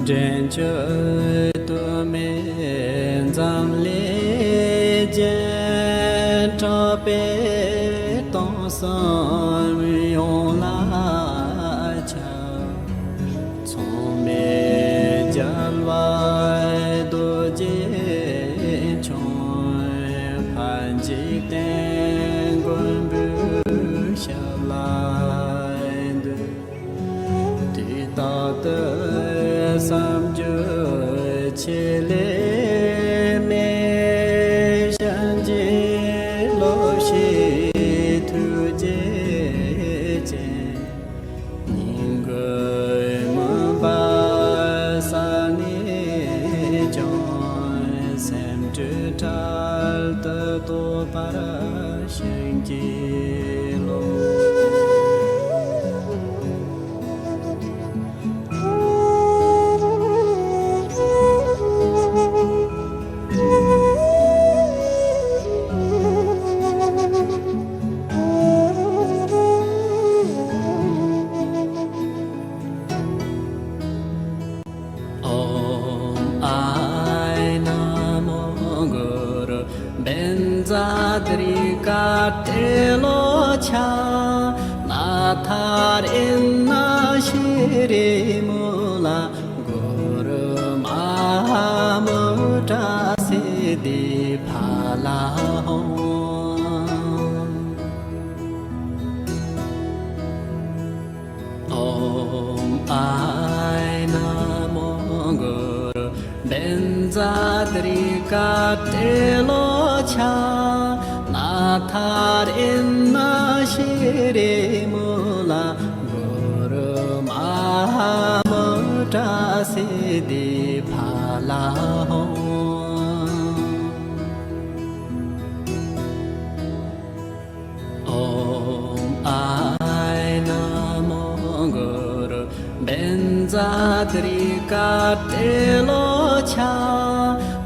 trên chơi tôi men dám lê trên cho bé to son miêu la cha trong mẹ cha loài đôi dễ choi phan chỉ tên quân bưu xa lại đi ta tới sam chơi chế lệ mẹ sang chế lo xí thu chế chế nhìn người mơ ba sa ni chọn xem chữ tal tơ tô para sang chế lo Telo cha na thar in na shiri mula guru ma muta siddhi phala ho om ai namo guru benzadrika telo cha thar in na shiri mula guru ma muta siddhi phala ho om ai namo guru benzadrika telo cha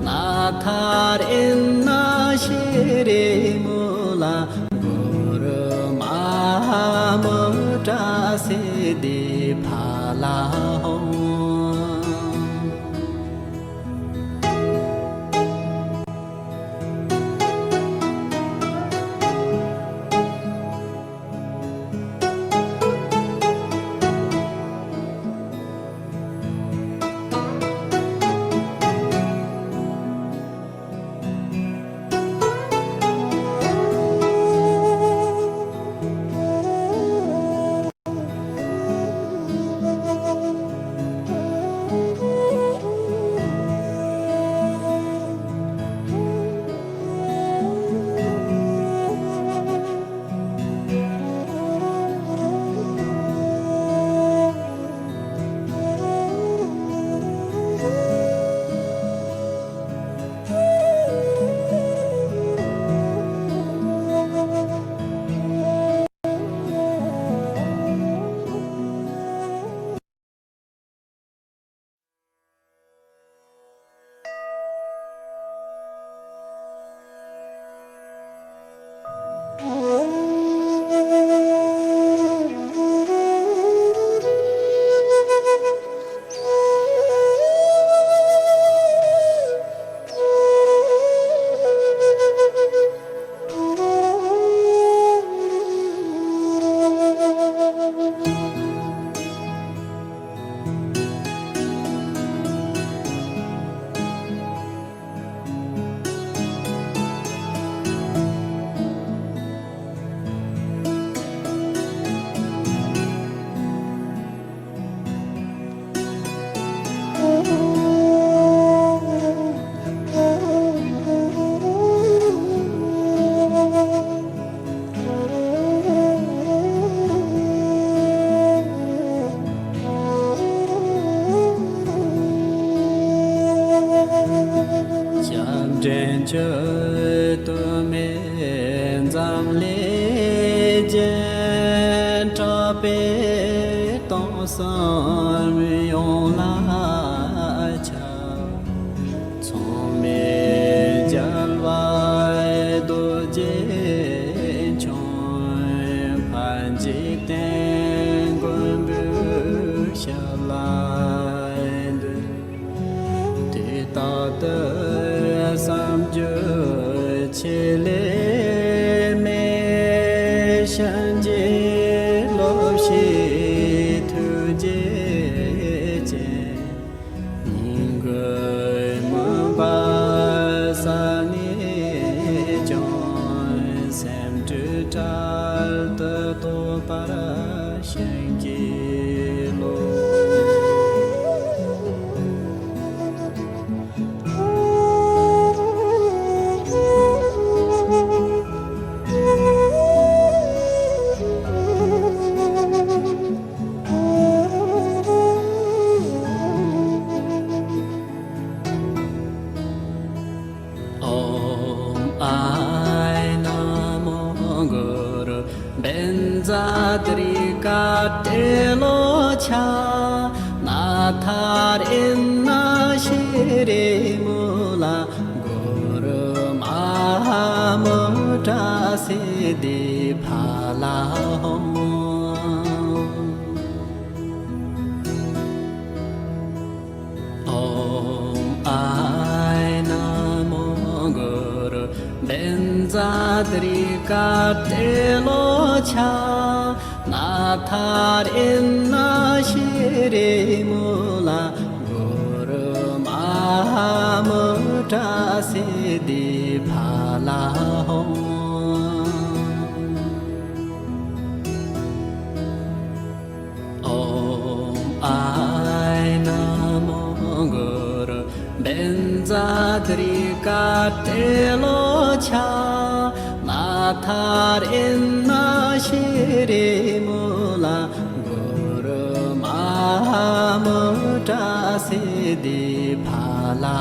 na thar in na shiri mula guru ma muta siddhi phala ho trên chơi tôi men dám lê trên cho bé to son miêu la cha trong mẹ cha loài đôi dễ choi phan chỉ tên quân bưu xa lại shan je lo shi tu je je ning ge ma ba sa ni jon sem tu tal de to para shan je lo Trika telo cha na thar in na shire mula guru mahamudra se de phala Om Ai Namo Guru Benzadrika Telo Cha Nathar Inna Shire Mula Guru Mahamudra Siddhi Phala Om Ai Namo Guru Benzadrika Telo Cha Nathar Inna Shire Mula Guru Mahamudra Siddhi Phala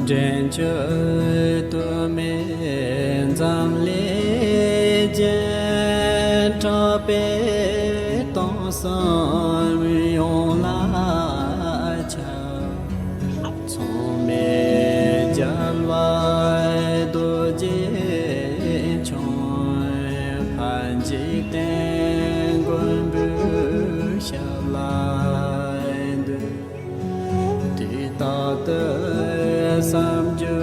Danger to me, Zam le jen tope ton son yon la cha, son me jalwa do je chon pan jik ten gun bu shalai de ta de sam je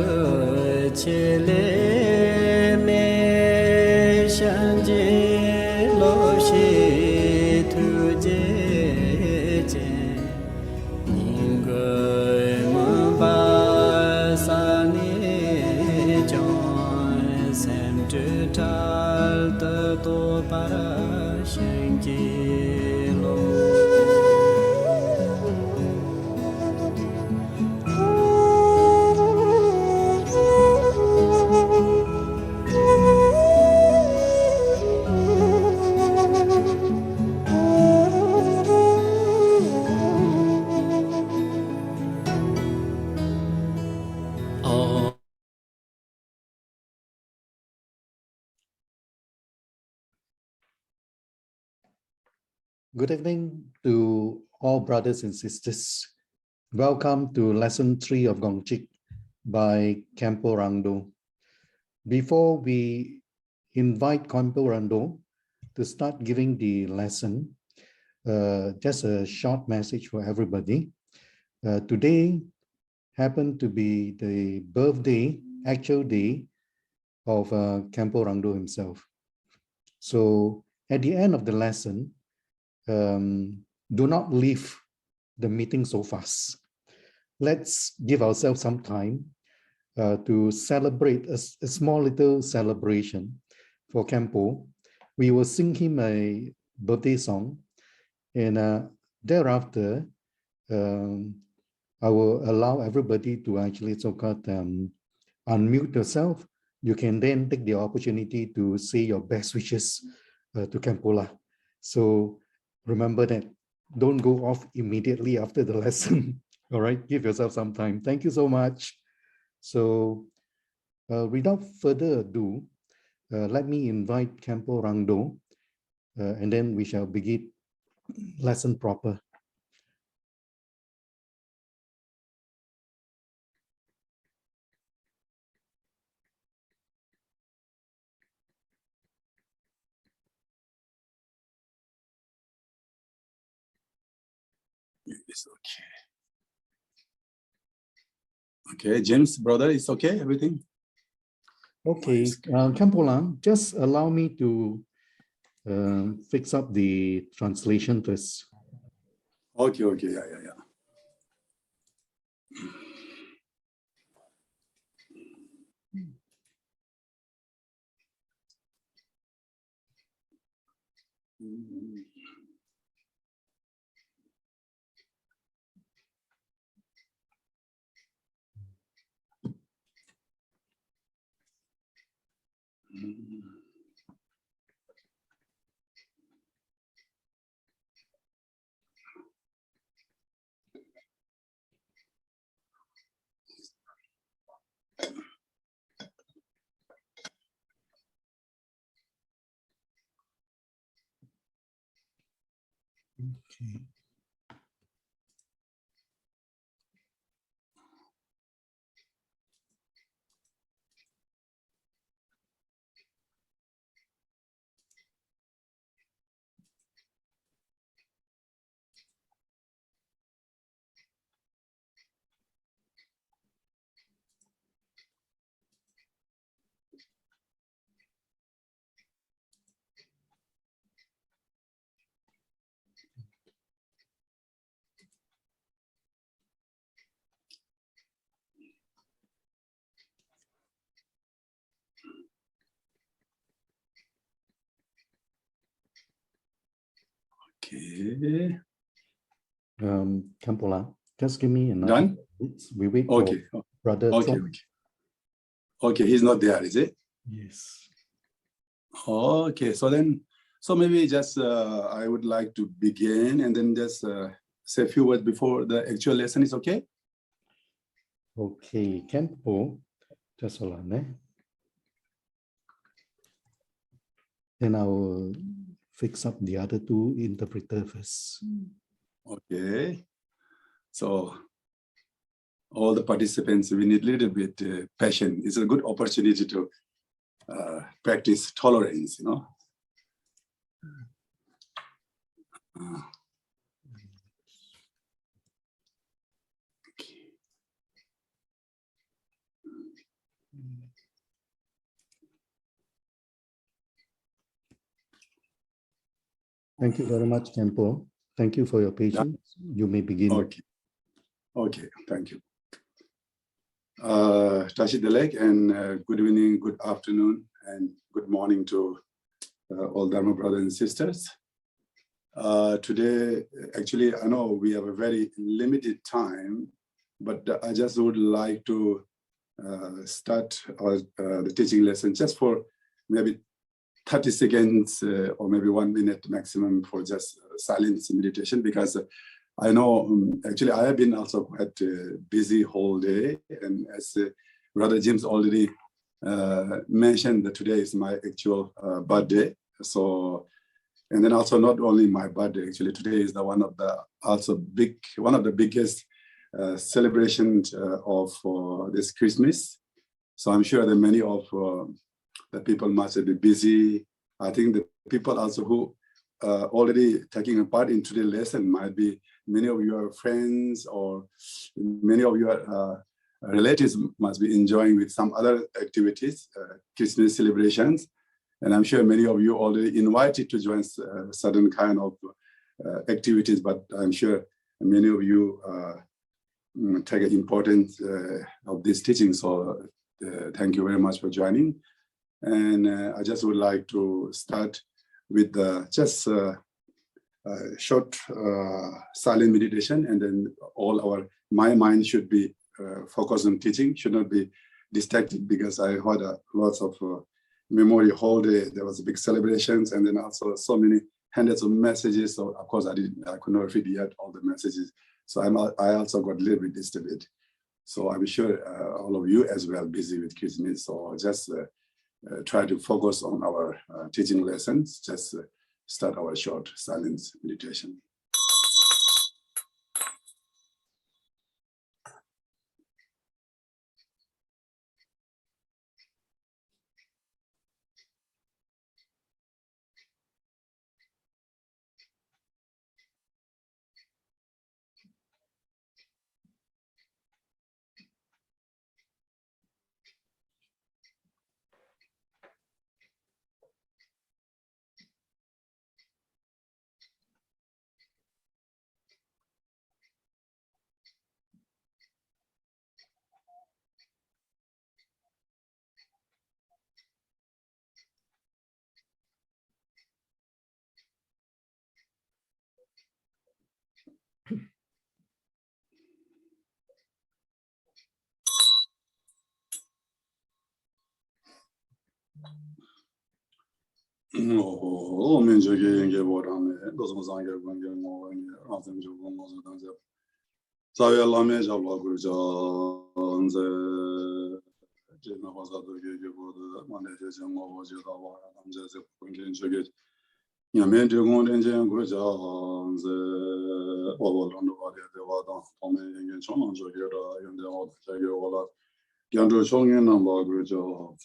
chile me shan je lo shi tu je je ning ge ma ba sa ni jon sem tu tal de to para shan ji lo Good evening to all brothers and sisters. Welcome to lesson 3 of Gongchig by Khenpo Rangdol. Before we invite Khenpo Rangdol to start giving the lesson, just a short message for everybody. Today happened to be the birthday, actual day of Khenpo Rangdol himself. So at the end of the lesson, do not leave the meeting so fast. Let's give ourselves some time to celebrate a small little celebration for Khenpo we will sing him a birthday song, and thereafter, I will allow everybody to actually so-called unmute yourself. You can then take the opportunity to say your best wishes to Khenpo. So remember that, don't go off immediately after the lesson. All right, give yourself some time. Thank you so much. So without further ado, let me invite Khenpo Rangdol, and then we shall begin lesson proper. It's okay. Okay, James, brother, it's okay, everything? Okay, Khenpo Lang, just allow me to fix up the translation first. Okay, yeah. Okay. Okay. Khenpo Lang, just give me another. Done? We wait Okay. for Brother Okay, Trump. Okay, he's not there, is it? Yes. Okay, so maybe just I would like to begin and then just say a few words before the actual lesson is okay? Okay, Khenpo, just hold on. Then I will fix up the other two interpreters first. Okay. So all the participants, we need a little bit passion. It's a good opportunity to practice tolerance, you know. Thank you very much, Khenpo. Thank you for your patience. You may begin. Okay, thank you. Tashi Delek, and good evening, good afternoon, and good morning to all Dharma brothers and sisters. Today, actually, I know we have a very limited time, but I just would like to start the teaching lesson just for maybe 30 seconds or maybe 1 minute maximum for just silence meditation, because I know actually I have been also quite busy whole day, and as Brother James already mentioned that today is my actual birthday. So, and then also not only my birthday, actually today is the one of the biggest celebrations of this Christmas. So I'm sure that many of the people must be busy. I think the people also who already taking a part in today's lesson might be many of your friends, or many of your relatives must be enjoying with some other activities, Christmas celebrations. And I'm sure many of you already invited to join certain kind of activities, but I'm sure many of you take an importance of this teaching. So thank you very much for joining. And I just would like to start with just short silent meditation, and then my mind should be focused on teaching, should not be distracted, because I had lots of memory whole day. There was big celebrations, and then also so many hundreds of messages. So of course I could not read yet all the messages. So I also got a little bit disturbed. So I'm sure all of you as well busy with Christmas. So just try to focus on our teaching lessons. Just start our short silence meditation. Oh, men jogi nge borame, dozo zange gonge mo nge azem jogo mo zange. Sawe lame jabla gurja nze jena baza doge bodu mane je mo boje da wa namje ze gonge jogi. Nyamen de gonge nje gurja nze obolondo wa de wa da tome nge chon jogi ra yonde o jogi wala. Gyandro chongen namba gurja.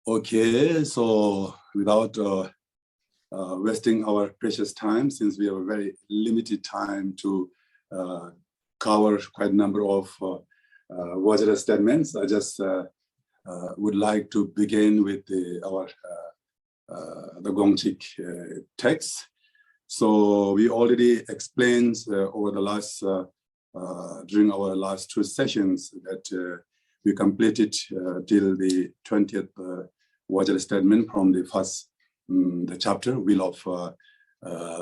Okay, so without wasting our precious time, since we have a very limited time to cover quite a number of Vajra statements, I just would like to begin with the Gongchig text. So we already explained over the last during our last two sessions that we completed till the 20th Vajra statement from the first the chapter, Wheel of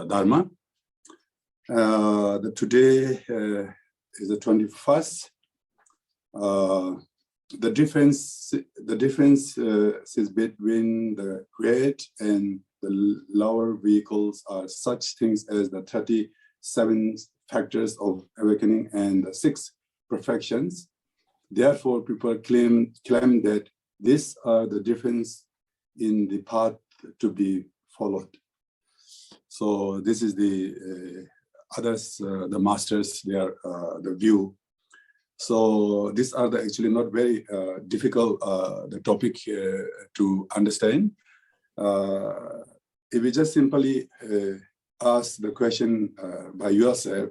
Dharma. Today is the 21st. The difference is between the great and the lower vehicles are such things as the 37 factors of awakening and the 6 perfections. Therefore, people claim that these are the difference in the path to be followed. So this is the others, the masters, their the view. So these are actually not very difficult the topic to understand. If we just simply ask the question by yourself,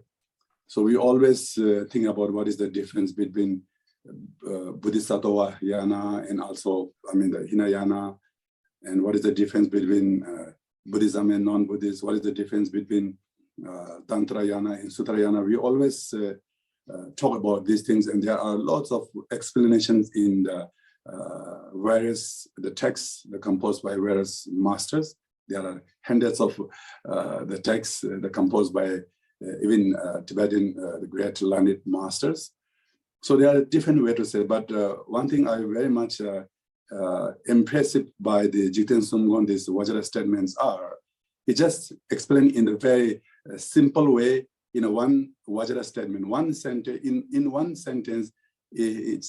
so we always think about what is the difference between Bodhisattva yana and also, the Hinayana, and what is the difference between Buddhism and non-Buddhist, what is the difference between Tantrayana and Sutrayana. We always talk about these things, and there are lots of explanations in the various texts composed by various masters. There are hundreds of the texts composed by even Tibetan the great learned masters. So there are different ways to say, but one thing I very much impressed by the Jigten Sumgon, these Vajra statements are, he just explained in a very simple way in a one Vajra statement, one sentence. In one sentence, it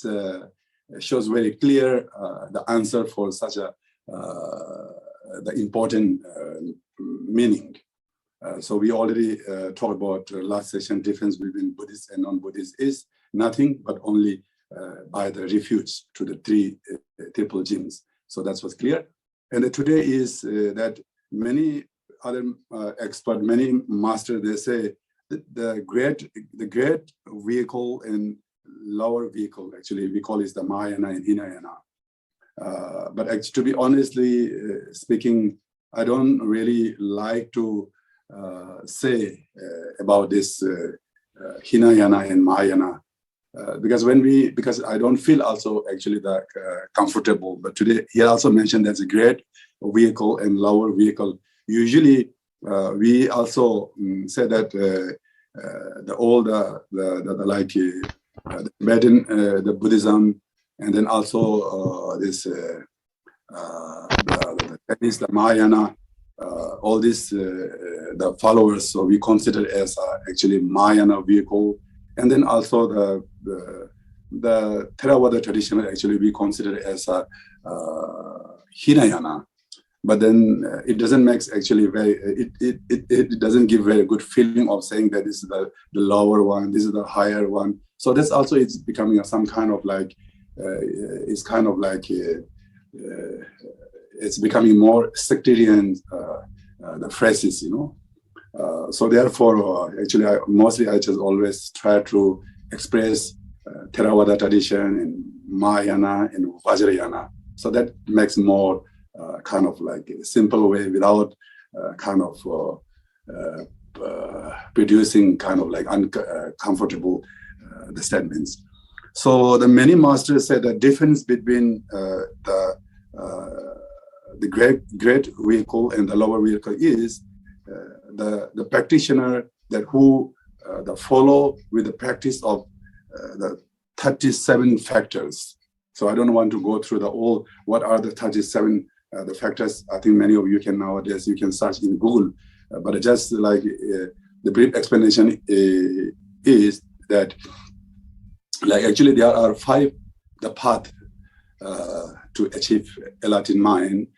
shows very clear the answer for such a the important meaning. So we already talked about last session, difference between Buddhist and non-Buddhist is nothing but only by the refuge to the triple gems. So that's what's clear. And today is that many other experts, many masters, they say that the great vehicle and lower vehicle, actually we call it the Mahayana and Hinayana. But actually, to be honestly speaking, I don't really like to say about this Hinayana and Mahayana. because I don't feel also actually that comfortable. But today he also mentioned there's a great vehicle and lower vehicle. Usually we also say that the Tibetan, the Buddhism, and then also the Chinese, the Mahayana, all these the followers. So we consider as actually Mahayana vehicle, and then also the Theravada tradition actually we consider as a Hinayana. But then it doesn't make actually it doesn't give very good feeling of saying that this is the lower one, this is the higher one. So that's also it's becoming some kind of like it's kind of like it's becoming more sectarian the phrases, you know. So therefore, actually, I just always try to express Theravada tradition and Mahayana and Vajrayana. So that makes more kind of like a simple way without kind of producing kind of like uncomfortable the statements. So the many masters said the difference between the great vehicle and the lower vehicle is the practitioner that who the follow with the practice of the 37 factors. So I don't want to go through the all what are the 37 the factors. I think many of you can nowadays you can search in Google, but just like the brief explanation is that like actually there are 5 the path to achieve enlightened mind.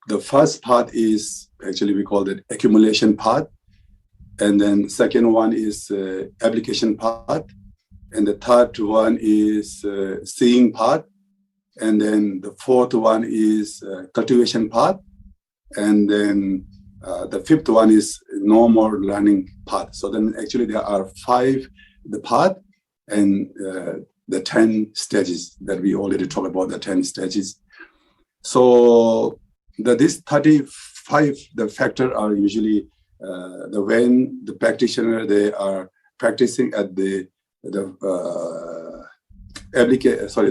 The first path is actually we call it accumulation path, and then second one is application path, and the third one is seeing path, and then the fourth one is cultivation path, and then the fifth one is no more learning path. So then actually there are 5 the path and the 10 stages that we already talked about, the 10 stages. So this 35 the factor are usually when the practitioner they are practicing at the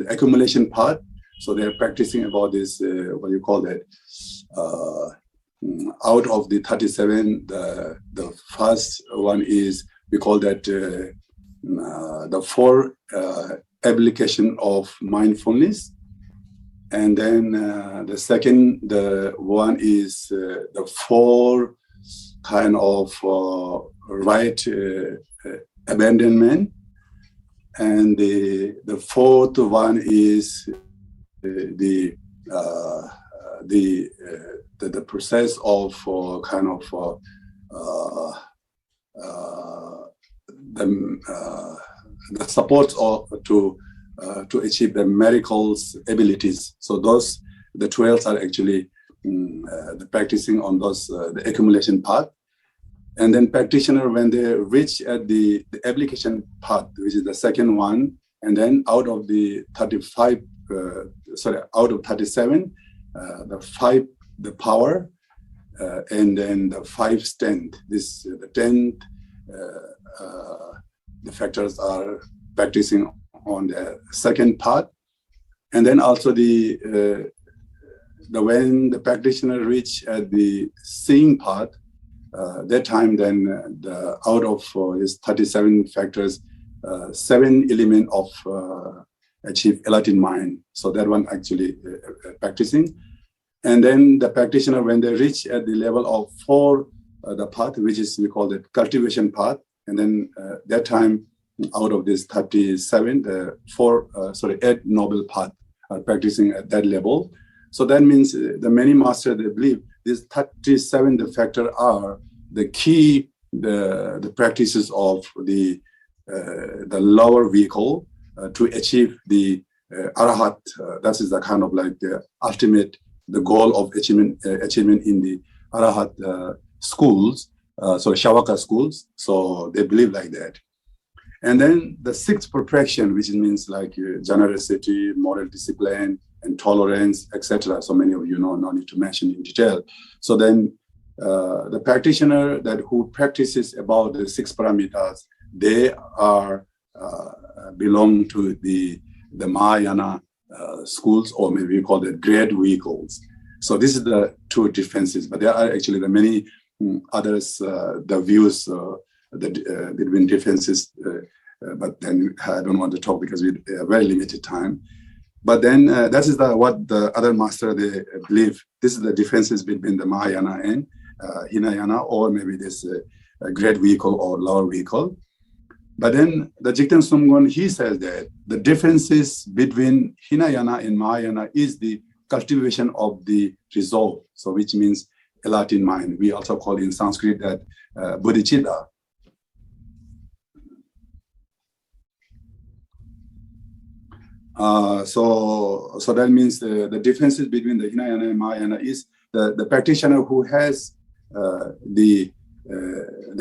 accumulation part. So they are practicing about this what you call that out of the 37 the first one is we call that the 4 application of mindfulness. And then the second, the one is the 4 kind of right abandonment, and the fourth one is the process of kind of the support of to achieve the miracles abilities. So those the 12 are actually the practicing on those the accumulation path, and then practitioner when they reach at the application path, which is the second one, and then out of the 35 out of 37 the 5 the power and then the 5 strength, this the 10th the factors are practicing on the second part. And then also the when the practitioner reach at the seeing part, that time then the out of his 37 factors, 7 element of achieve enlightened mind. So that one actually practicing. And then the practitioner when they reach at the level of 4 the path, which is we call it cultivation path, and then that time out of this 37, the 8 noble path are practicing at that level. So that means the many masters, they believe these 37 the factor are the key the practices of the lower vehicle to achieve the arahat. That is the kind of like the ultimate the goal of achievement in the arahat schools, so Shavaka schools. So they believe like that. And then the 6th perfection, which means like generosity, moral discipline, and tolerance, etc. So many of you know, no need to mention in detail. So then the practitioner that who practices about the 6 parameters, they are belong to the Mahayana schools, or maybe we call it grade vehicles. So this is the two differences, but there are actually the many others, the views between differences, but then I don't want to talk because we have very limited time. But then that is what the other master, they believe. This is the differences between the Mahayana and Hinayana, or maybe this great vehicle or lower vehicle. But then the Jigten Sumgon, he says that the differences between Hinayana and Mahayana is the cultivation of the resolve, so which means a Latin mind. We also call in Sanskrit that bodhicitta. So that means the differences between the Hinayana and Mahayana is the practitioner who has the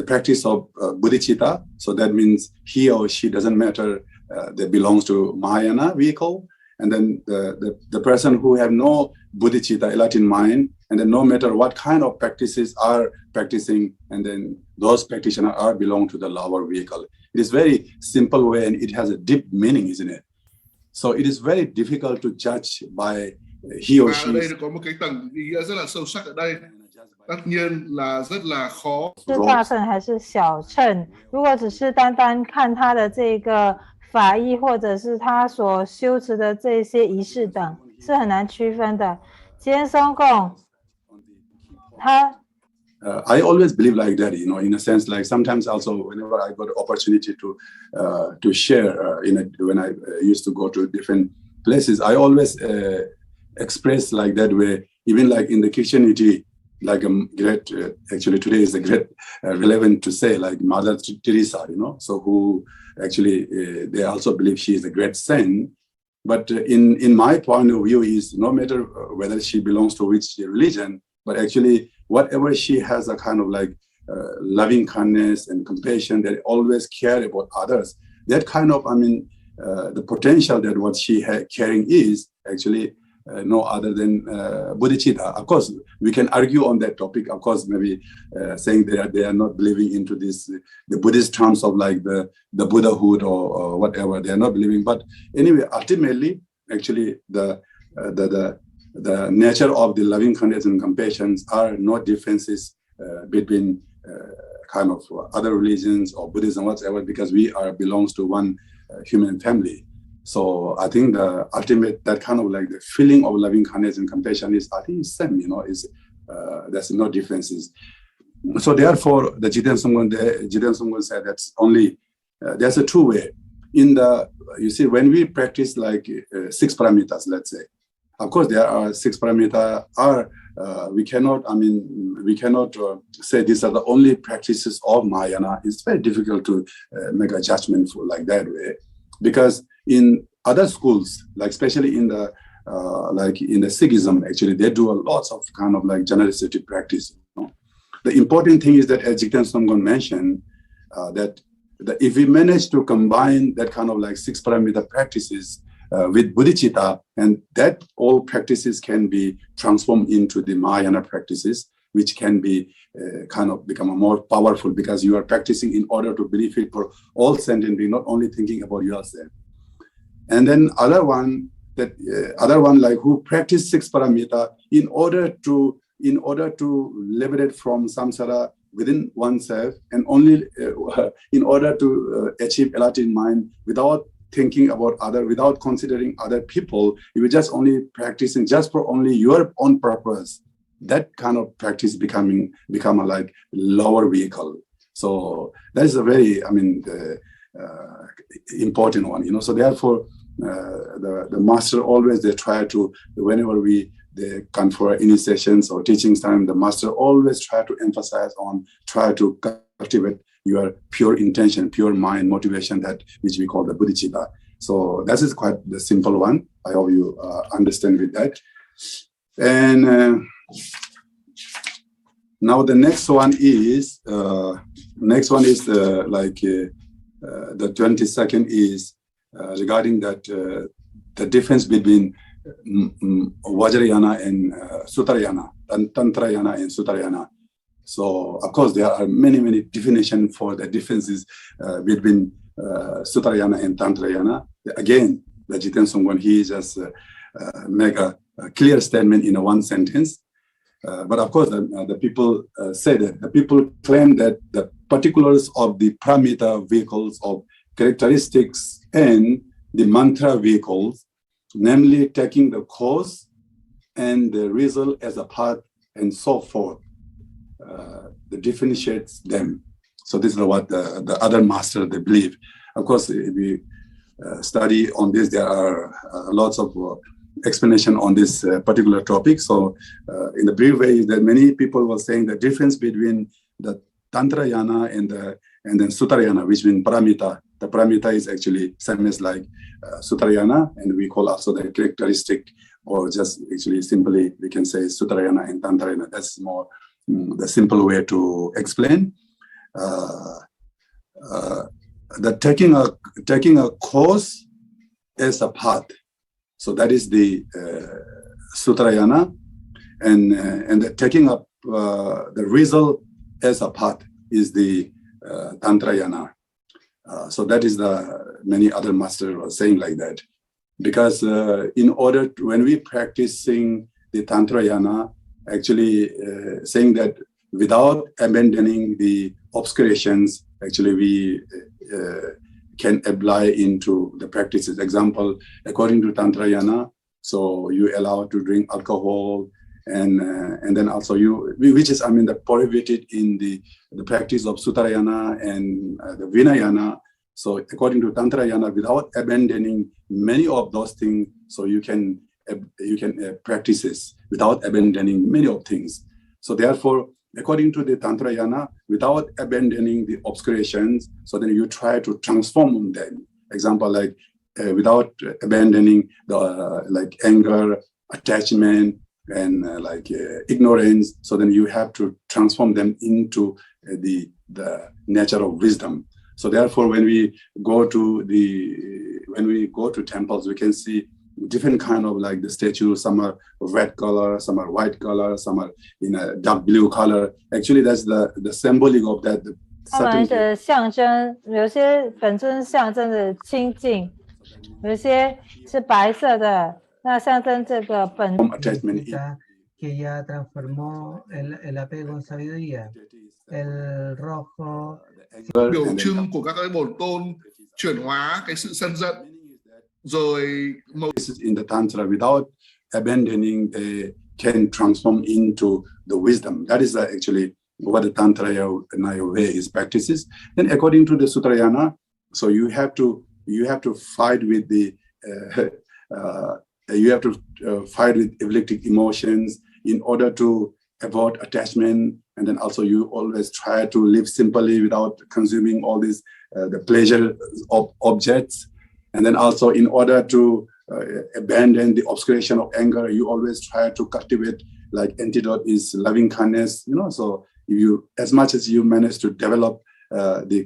practice of bodhicitta. So that means he or she, doesn't matter, that belongs to Mahayana vehicle. And then the person who have no bodhicitta, Latin mind, and then no matter what kind of practices are practicing, and then those practitioners belong to the lower vehicle. It is very simple way, and it has a deep meaning, isn't it? So it is very difficult to judge by he or she. Đây có một cái tầng ý nghĩa rất là sâu sắc ở đây. Tất nhiên là rất là khó。是大乘还是小乘？如果只是单单看他的这个法义，或者是他所修持的这些仪式等，是很难区分的。吉恩松贡，他。I always believe like that, in a sense, like sometimes also whenever I got an opportunity to share, when I used to go to different places, I always express like that way, even like in the Christianity, like a great, actually today is a great relevant to say, like Mother Teresa, so who actually, they also believe she is a great saint. But in my point of view is no matter whether she belongs to which religion, but actually whatever she has a kind of like loving kindness and compassion, that always care about others, that kind of, the potential that what she carrying is actually no other than bodhicitta. Of course, we can argue on that topic. Of course, maybe saying that they are not believing into this, the Buddhist terms of like the Buddhahood or whatever, they are not believing. But anyway, ultimately, actually, the nature of the loving kindness and compassion are no differences between kind of other religions or Buddhism, whatever, because we belongs to one human family. So I think the ultimate, that kind of like the feeling of loving kindness and compassion is, I think, same, there's no differences. So therefore, the Jigten Sumgon said that's only, there's a two-way. You see, when we practice like 6 paramitas, let's say, of course, there are 6 parameters. We cannot say these are the only practices of Mahayana. It's very difficult to make a judgment for like that way, because in other schools, like especially in the Sikhism, actually they do a lot of kind of like generosity practice. The important thing is that, as Jigten Sumgon mentioned, that if we manage to combine that kind of like 6 parameter practices with bodhicitta, and that all practices can be transformed into the Mahayana practices, which can be kind of become more powerful, because you are practicing in order to benefit for all sentient beings, not only thinking about yourself. And then other one like who practice 6 paramita in order to liberate from samsara within oneself, and only in order to achieve enlightened mind without thinking about without considering other people. You were just only practicing just for only your own purpose. That kind of practice become a like lower vehicle. So that is a very, important one, So therefore, the master always, they try to, whenever they come for initiations or teachings time, the master always try to emphasize on, try to cultivate your pure intention, pure mind, motivation, that which we call the bodhicitta. So that is quite the simple one. I hope you understand with that. And now the next one is the 22nd is regarding that the difference between Vajrayana and Sutrayana, and Tantrayana and Sutrayana. So of course there are many definitions for the differences between Sutrayana and Tantrayana. Again, the Jiten Songgon, he just make a clear statement in a one sentence. But of course, the people say that the people claim that the particulars of the paramita vehicles of characteristics and the mantra vehicles, namely taking the cause and the result as a part and so forth, that differentiates them. So this is what the other master they believe. Of course, if we study on this, there are lots of explanation on this particular topic. So in the brief way, that many people were saying the difference between the Tantrayana and then Sutrayana, which means paramita. The paramita is actually same as like Sutrayana, and we call also the characteristic, or just actually simply we can say Sutrayana and Tantrayana. That's more the simple way to explain. The taking a course as a path. So that is the Sutrayana, and the taking up the result as a path is the Tantrayana. So that is the many other masters were saying like that, because in order to, when we practicing the Tantrayana, actually saying that without abandoning the obscurations, actually we can apply into the practices. Example, according to Tantrayana, so you allow to drink alcohol, and then also which is the prohibited in the practice of Sutrayana and the Vinayana. So according to Tantrayana, without abandoning many of those things, so you can practice this without abandoning many of things. So therefore, according to the Tantrayana, without abandoning the obscurations, so then you try to transform them. Example, like without abandoning the like anger, attachment, and ignorance, so then you have to transform them into the nature of wisdom. So therefore, when we go to temples, we can see different kind of like the statues. Some are red color, some are white color, some are in a dark blue color. Actually, that's the symbolic of that. 他们的象征，有些本身象征的清净，有些是白色的，那象征这个本。Que ya transformó el apego en sabiduría. El rojo. Biểu trưng của các cái bổn tôn chuyển hóa cái sự sân giận. Rồi in the Tantra, without abandoning, they can transform into the wisdom. That is actually what the Tantra way is practices. Then according to the Sutrayana, so you have to fight with the fight with epileptic emotions in order to avoid attachment, and then also you always try to live simply without consuming all these the pleasure of objects. And then also in order to abandon the obscuration of anger, you always try to cultivate, like antidote is loving kindness, so you, as much as you manage to develop the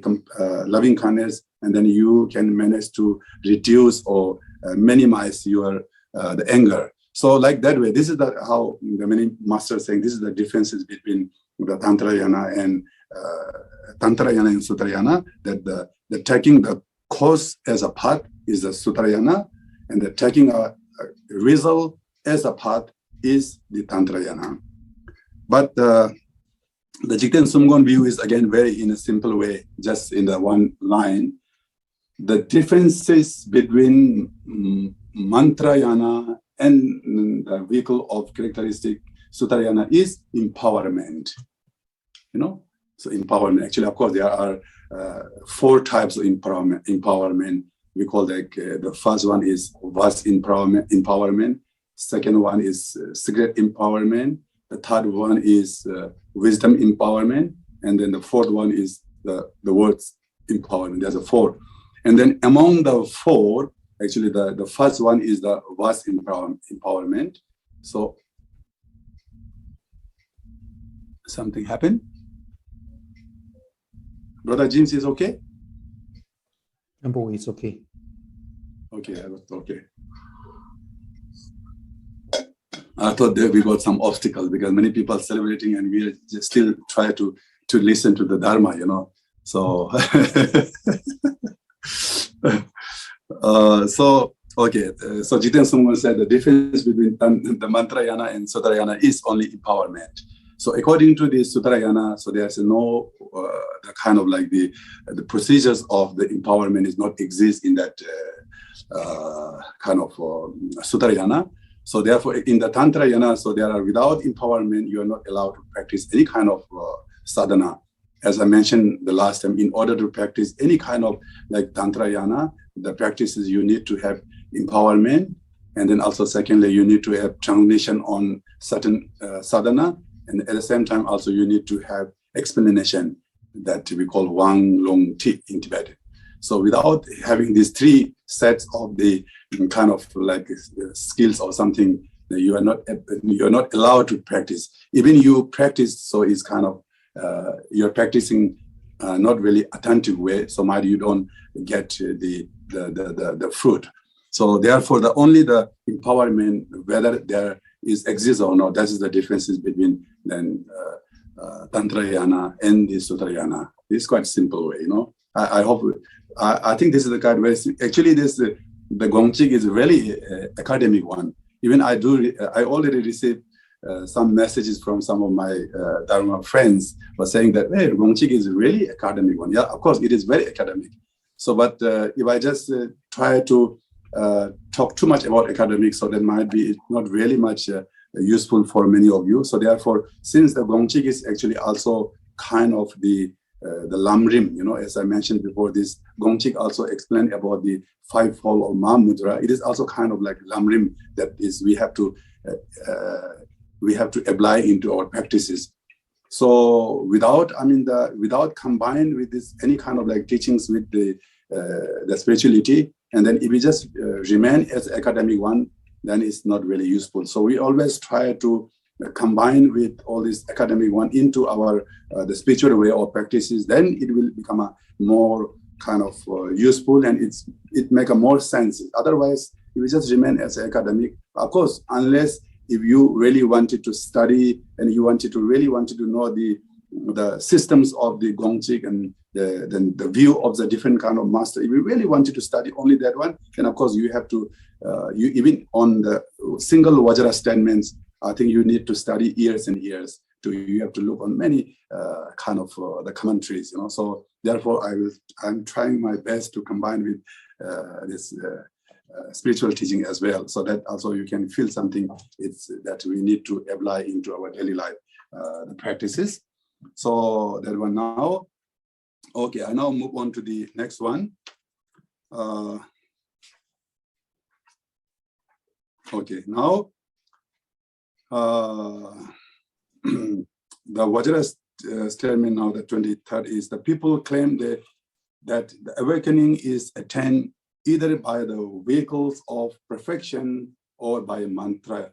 loving kindness, and then you can manage to reduce or minimize your the anger. So like that way, this is how the many masters saying this is the differences between the Tantrayana and Sutrayana, that the taking the cause as a path is the Sutrayana, and the taking a result as a path is the Tantrayana. But the Jigten Sumgon view is again very in a simple way, just in the one line. The differences between Mantrayana and the vehicle of characteristic Sutrayana is empowerment. So empowerment. Actually, of course, there are 4 types of empowerment. We call that the first one is vast empowerment. Second one is secret empowerment. The third one is wisdom empowerment, and then the fourth one is the words empowerment. There's a 4, and then among the 4, actually the first one is the vast empowerment. So something happened. Brother James is okay? Khenpo is okay. Okay, okay. I thought that we got some obstacles because many people are celebrating and we just still try to listen to the Dharma, So So Jiten Sungwan said the difference between the Mantrayana and Sutrayana is only empowerment. So according to the Sutrayana, so there's no the kind of like the procedures of the empowerment is not exist in that kind of Sutrayana. So therefore, in the Tantrayana, so there are without empowerment, you are not allowed to practice any kind of sadhana. As I mentioned the last time, in order to practice any kind of like Tantrayana, the practices you need to have empowerment, and then also secondly, you need to have transmission on certain sadhana, and at the same time also you need to have explanation that we call Wang Long Ti in Tibetan. So without having these three sets of the kind of like skills or something, you are not allowed to practice. Even you practice, so it's kind of you're practicing not really attentive way, so maybe you don't get the fruit. So therefore, the empowerment, whether there exists or not, that is the differences between then Tantrayana and the Sutrayana. It's quite simple way, you know. I think this is the kind where actually the Gongchig is really academic one. Even I already received some messages from some of my Dharma friends were saying that, hey, Gongchig is really academic one. Yeah, of course, it is very academic. So, but if I just try to talk too much about academics, so that might be not really much useful for many of you. So therefore, since the Gongchig is actually also kind of the Lamrim, you know, as I mentioned before, this Gongchig also explained about the fivefold of Mahamudra. It is also kind of like Lamrim that is we have to apply into our practices. So without combined with this any kind of like teachings with the spirituality, and then if we just remain as academic one, then it's not really useful. So we always try to combine with all this academic one into our the spiritual way of practices. Then it will become a more kind of useful, and it make a more sense. Otherwise, if we just remain as academic, of course, unless if you really wanted to study and you really wanted to know the systems of the Gongchig and the view of the different kind of master, if you really wanted to study only that one, then of course you have to you even on the single Vajra statements, I think you need to study years and years. You have to look on many kind of the commentaries, you know. So therefore, I'm trying my best to combine with this spiritual teaching as well, so that also you can feel something. It's that we need to apply into our daily life the practices. So that one now. Okay, I now move on to the next one. Okay, now. The Vajra statement now, the 23rd, is the people claim that the awakening is attained either by the vehicles of perfection or by mantra.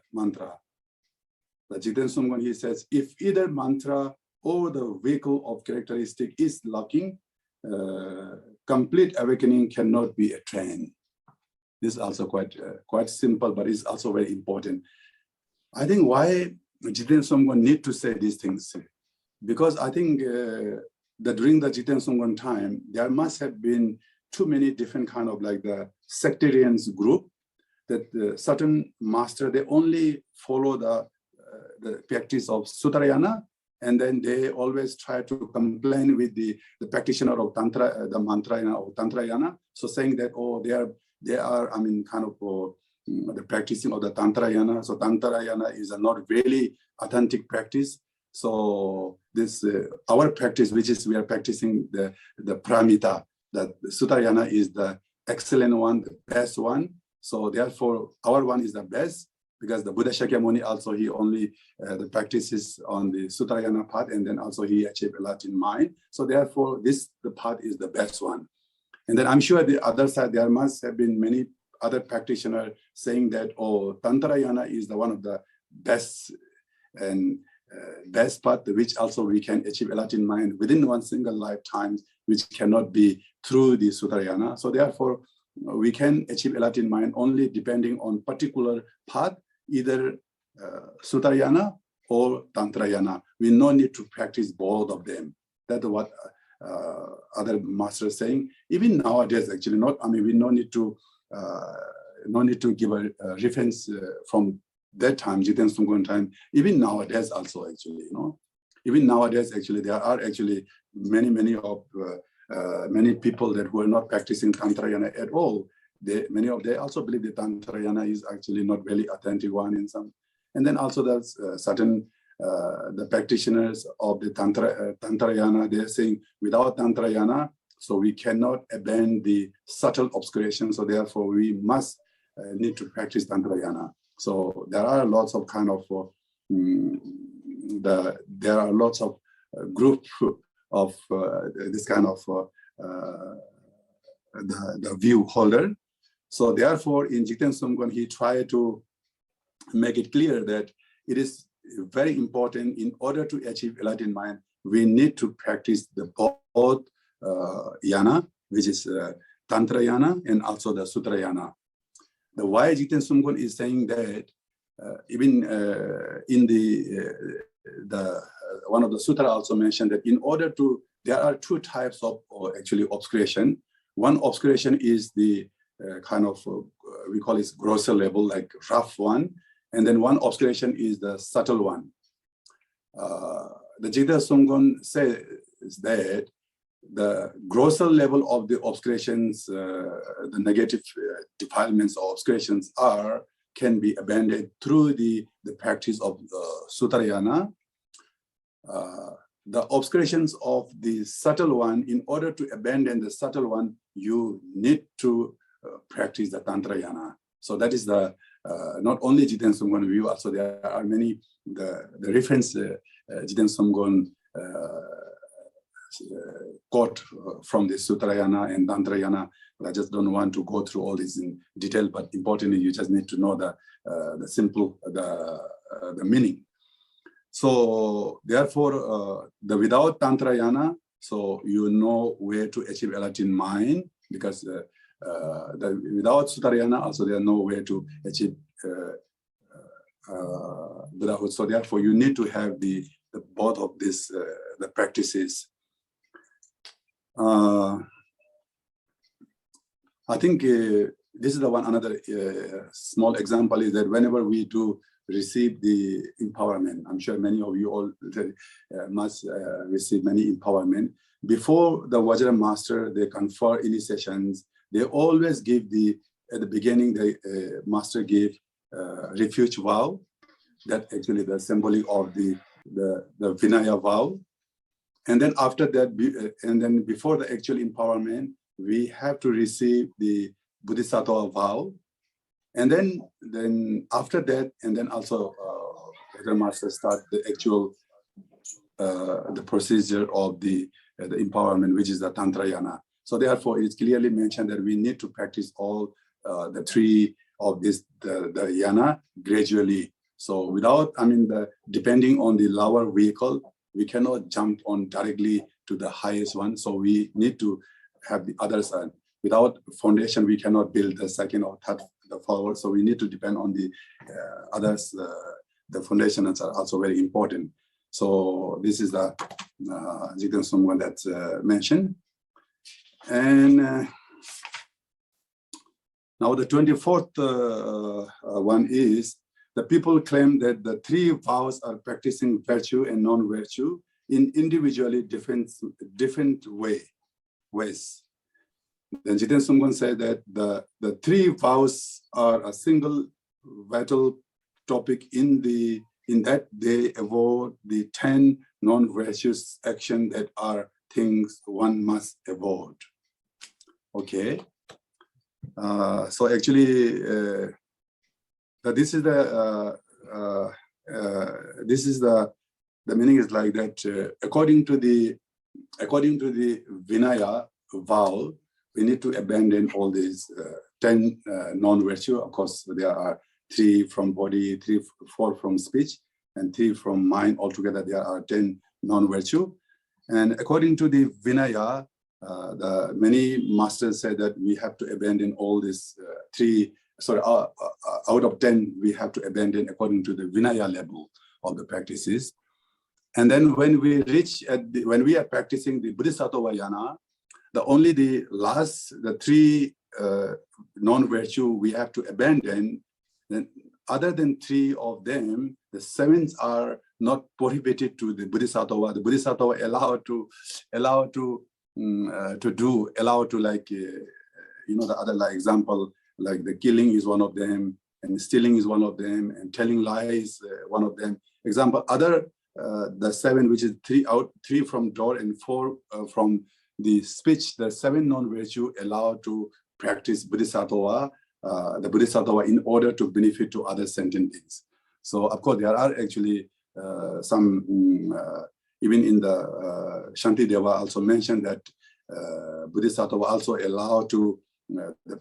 The Jiten Sungwan, he says, if either mantra or the vehicle of characteristic is lacking, complete awakening cannot be attained. This is also quite simple, but it's also very important. I think why Jiten Sungwan need to say these things, because I think that during the Jiten Sungwan time, there must have been too many different kind of like the sectarians group, that certain master, they only follow the practice of Sutrayana, and then they always try to complain with the practitioner of Tantra, the Mantrayana or Tantrayana, so saying that, oh, they are I mean, kind of the practicing of the Tantrayana. So Tantrayana is a not really authentic practice. So this our practice, which is we are practicing the Pramita, that Sutrayana is the excellent one, the best one. So therefore, our one is the best, because the Buddha Shakyamuni also, he only the practices on the Sutrayana path, and then also he achieved a lot in mind. So therefore, the path is the best one. And then I'm sure the other side, there must have been many other practitioners saying that, oh, Tantrayana is the one of the best and best path, which also we can achieve a lot in mind within one single lifetime, which cannot be through the Sutrayana. So therefore, we can achieve a lot in mind only depending on particular path, either Sutrayana or Tantrayana. We no need to practice both of them. That's what other masters saying, even nowadays, actually, we no need to give a reference from that time, Jiten Sumgon time. Even nowadays, also, actually, even nowadays, actually, there are actually many people that who are not practicing Tantrayana at all. They also believe that Tantrayana is actually not very authentic one in some. And then also there's certain the practitioners of the Tantrayana, they're saying without Tantrayana, so we cannot abandon the subtle obscuration. So therefore we must need to practice Tantrayana. So there are lots of kind of there are lots of group of this kind of the view holder. So therefore, in Jiten Sumgon, he tried to make it clear that it is very important in order to achieve enlightened mind, we need to practice the both yana, which is Tantra yana, and also the Sutra yana. The why Jiten Sumgon is saying that even in the one of the sutra also mentioned that in order to, there are two types of actually obscuration. One obscuration is the kind of, we call it grosser level, like rough one. And then one obscuration is the subtle one. The Jiten Sumgon says that the grosser level of the obscurations, the negative defilements or obscurations can be abandoned through the practice of Sutrayana. The obscurations of the subtle one, in order to abandon the subtle one, you need to practice the Tantrayana. So that is the not only Jiten Sumgon view, also there are many, the reference Jiten Sumgon quote from the Sutrayana and Tantrayana. I just don't want to go through all this in detail, but importantly, you just need to know the simple, the meaning. So therefore, without Tantrayana, so you know where to achieve enlightened mind, because without Sutrayana, also there are no way to achieve Buddhahood. So therefore, you need to have the both of these the practices. I think this is the one. Another small example is that whenever we do receive the empowerment, I'm sure many of you all must receive many empowerment. Before the Vajra master, they confer initiations. They always give at the beginning, the master gave refuge vow. That actually the symbolic of the Vinaya vow. And then after that, and then before the actual empowerment, we have to receive the Bodhisattva vow. And then after that, and then also the master start the actual the procedure of the empowerment, which is the Tantrayana. So therefore, it's clearly mentioned that we need to practice all the three of this the yana gradually. So without, depending on the lower vehicle, we cannot jump on directly to the highest one. So we need to have the other side. Without foundation, we cannot build the second or third forward. So we need to depend on the others. The foundations are also very important. So this is the Jiten Sumgon that's mentioned. And now the 24th one is, the people claim that the three vows are practicing virtue and non-virtue in individually different ways. Then Jiten Sumgon said that the three vows are a single vital topic in that they avoid the 10 non-virtuous actions that are things one must avoid. Okay. So actually, this is the meaning is like that. According to the Vinaya vow, we need to abandon all these 10 non-virtue. Of course, there are 3 from body, 4 from speech, and 3 from mind. Altogether, there are 10 non-virtue. And according to the Vinaya, many masters say that we have to abandon all these 3. Sorry, out of 10, we have to abandon according to the Vinaya level of the practices. And then when we reach when we are practicing the Bodhisattva yana, the three non-virtue we have to abandon. Then other than three of them, the seventh are not prohibited to the Bodhisattva. The Bodhisattva allowed to like, the other like example, like the killing is one of them, and stealing is one of them, and telling lies one of them. Example, the seven, which is three from door and four from the speech, the seven non-virtue allowed to practice Bodhisattva, the Bodhisattva in order to benefit to other sentient beings. So of course there are actually some, even in the Shantideva also mentioned that Bodhisattva also allowed to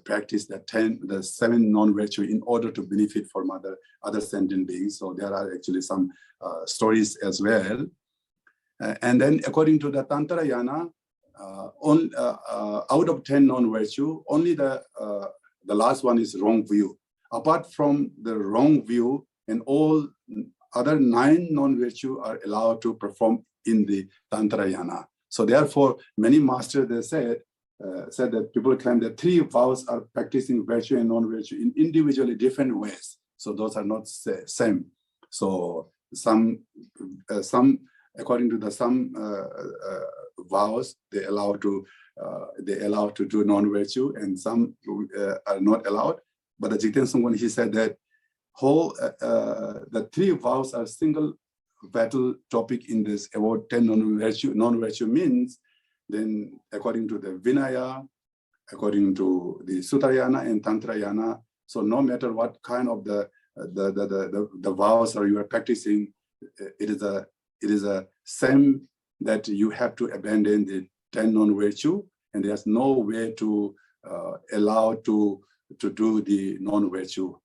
practice the seven non-virtue in order to benefit from other sentient beings. So there are actually some stories as well. And then according to the Tantra Yana, out of 10 non-virtue, only the last one is wrong view. Apart from the wrong view, and all other 9 non-virtue are allowed to perform in the Tantra Yana. So therefore, many masters, they said that people claim that 3 vows are practicing virtue and non-virtue in individually different ways. So those are not same. So some according to some vows, they allow to do non-virtue, and some are not allowed. But the Jigten Songkhon, he said that the 3 vows are single battle topic in this about 10 non-virtue. Non-virtue means, then according to the Vinaya, according to the Sutrayana and Tantrayana, so no matter what kind of the vows or you are practicing, it is a same that you have to abandon the 10 non-virtue, and there's no way to allow to do the non-virtue.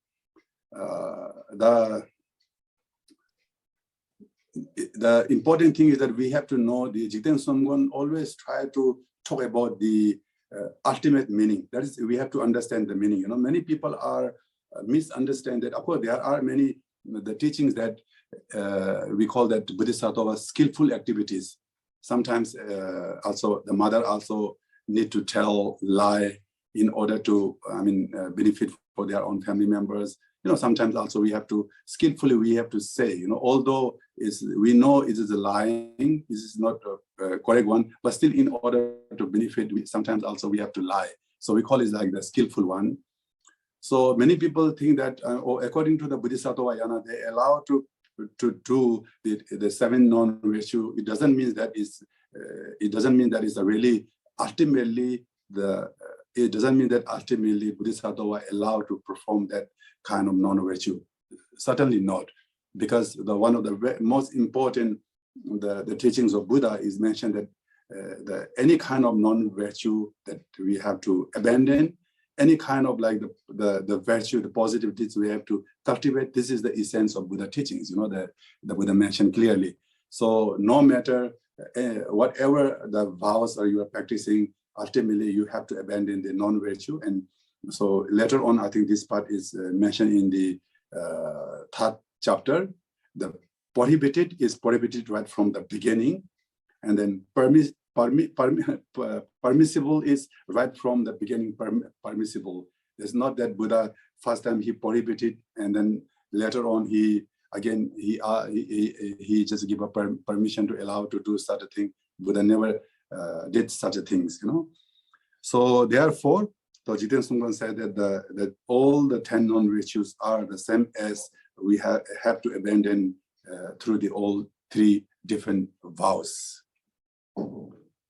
The important thing is that we have to know the Jigten Songkhon always try to talk about the ultimate meaning. That is, we have to understand the meaning. Many people are misunderstand that. Of course, there are many the teachings that we call that Bodhisattva skillful activities. Sometimes also the mother also need to tell lie in order to benefit for their own family members. Sometimes also we have to skillfully say, although we know it is a lying, this is not a correct one, but still in order to benefit, sometimes also we have to lie. So we call it like the skillful one. So many people think that, according to the Bodhisattva Yana, they allow to do the 7 non-virtue. It doesn't mean that it's really ultimately it doesn't mean that ultimately Bodhisattva allowed to perform that kind of non-virtue. Certainly not, because one of the most important the teachings of Buddha is mentioned that any kind of non-virtue that we have to abandon, any kind of like the virtue, the positivities we have to cultivate. This is the essence of Buddha teachings, that the Buddha mentioned clearly. So no matter whatever the vows or you are practicing, ultimately you have to abandon the non-virtue. And so later on, I think this part is mentioned in the 3rd chapter. The prohibited is prohibited right from the beginning, and then permissible is right from the beginning permissible. It's not that Buddha first time he prohibited and then later on he just give a permission to allow to do such a thing. Buddha never did such a things, So therefore, the Jigten Songkhon said that all the 10 non-virtues are the same as we have to abandon through the all 3 different vows.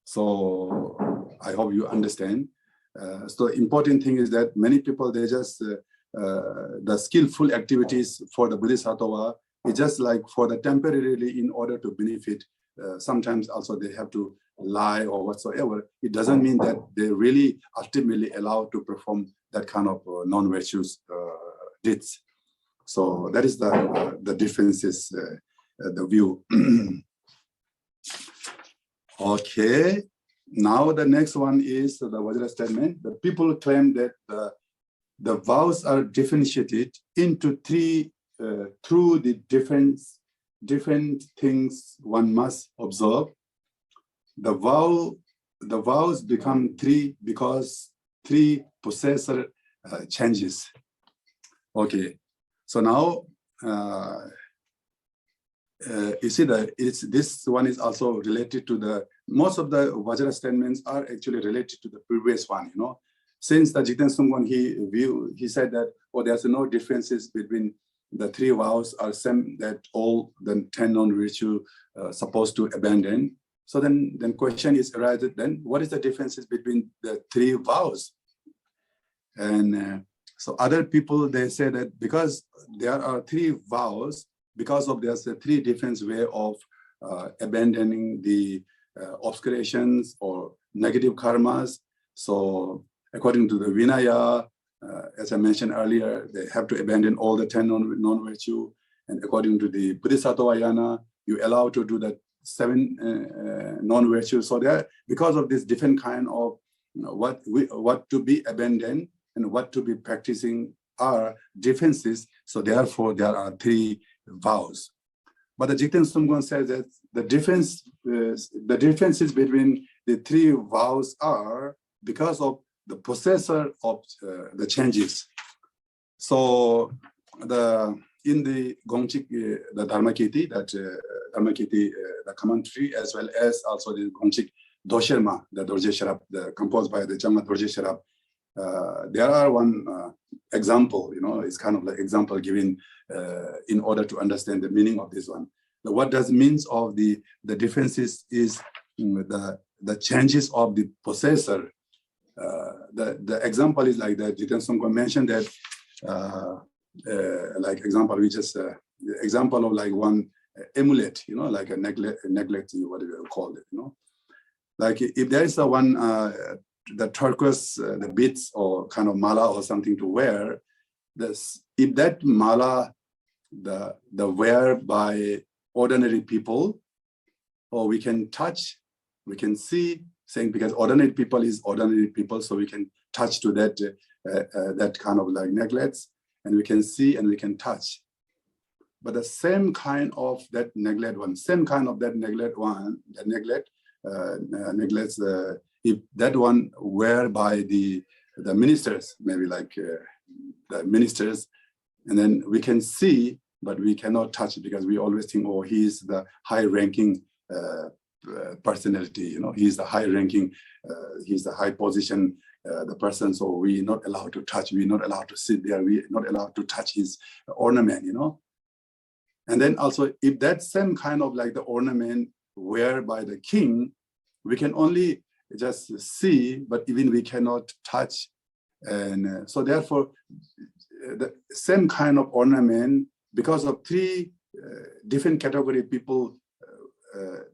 So I hope you understand. So the important thing is that many people, they just, the skillful activities for the Bodhisattva is just like for the temporarily in order to benefit. Sometimes also they have to lie or whatsoever. It doesn't mean that they really ultimately allowed to perform that kind of non-virtuous deeds. So that is the differences, the view. Okay, now the next one is the Vajra statement. The people claim that the vows are differentiated into 3 through the different things one must observe. The vows become three because three possessor changes. Okay, so now you see that this one is also related to the, most of the Vajra statements are actually related to the previous one, you know. Since the Jiten Sungwan, he said that, oh, there's no differences between the three vows are same, that all the 10 non-virtue supposed to abandon. So then question is arises, then what is the differences between the three vows? And so other people, they say that because there are three vows, because of there's a three different way of abandoning the obscurations or negative karmas. So according to the Vinaya, as I mentioned earlier, they have to abandon all the 10 non-virtue. And according to the Bodhisattva Ayana, you allow to do that 7 non-virtue. So there, because of this different kind of what to be abandoned and what to be practicing are differences. So therefore, there are three vows. But the Jiten Sungwan says that the differences between the three vows are because of the possessor of the changes. So in the Gongchig, the Dharmakiti, the commentary, as well as also the Gongchig Dosherma, the Dorje Sharab, composed by the Jama Dorje Sharab. There are one example, you know, it's kind of like example given in order to understand the meaning of this one. What does means of the differences is the changes of the possessor. The example is like that Jiten Sungwan mentioned that like example, we just example of like one amulet, you know, like a neglect, whatever you call it, you know. Like if there is a one the turquoise, the beads or kind of mala or something to wear, if that mala, the wear by ordinary people, or we can touch, we can see, saying because ordinary people is ordinary people, so we can touch to that that kind of like necklace, and we can see and we can touch. But the same kind of that neglect one, necklace, if that one wear by the ministers, maybe like the ministers, and then we can see, but we cannot touch it because we always think, oh, he's the high-ranking personality, you know, he's the high-ranking, he's the high position, the person, so we're not allowed to touch, we're not allowed to sit there, we're not allowed to touch his ornament, you know. And then also, if that same kind of like the ornament wear by the king, we can only just see, but even we cannot touch. And so therefore, the same kind of ornament, because of three different category people,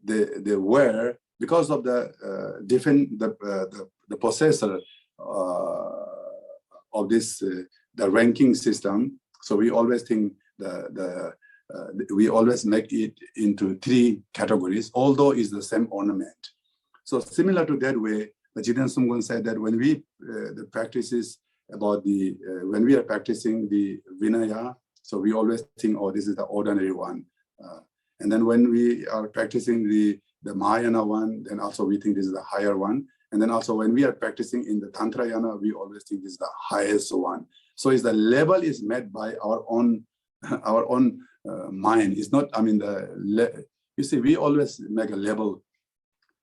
they wear, because of the different, the possessor of this, the ranking system. So we always think we always make it into three categories, although it's the same ornament. So similar to that way, the Jiten Sungwan said that when we the practices about the when we are practicing the Vinaya, so we always think, oh, this is the ordinary one, and then when we are practicing the Mahayana one, then also we think this is the higher one, and then also when we are practicing in the Tantrayana, we always think this is the highest one. So is the level is met by our own mind. It's not. I mean, you see, we always make a level.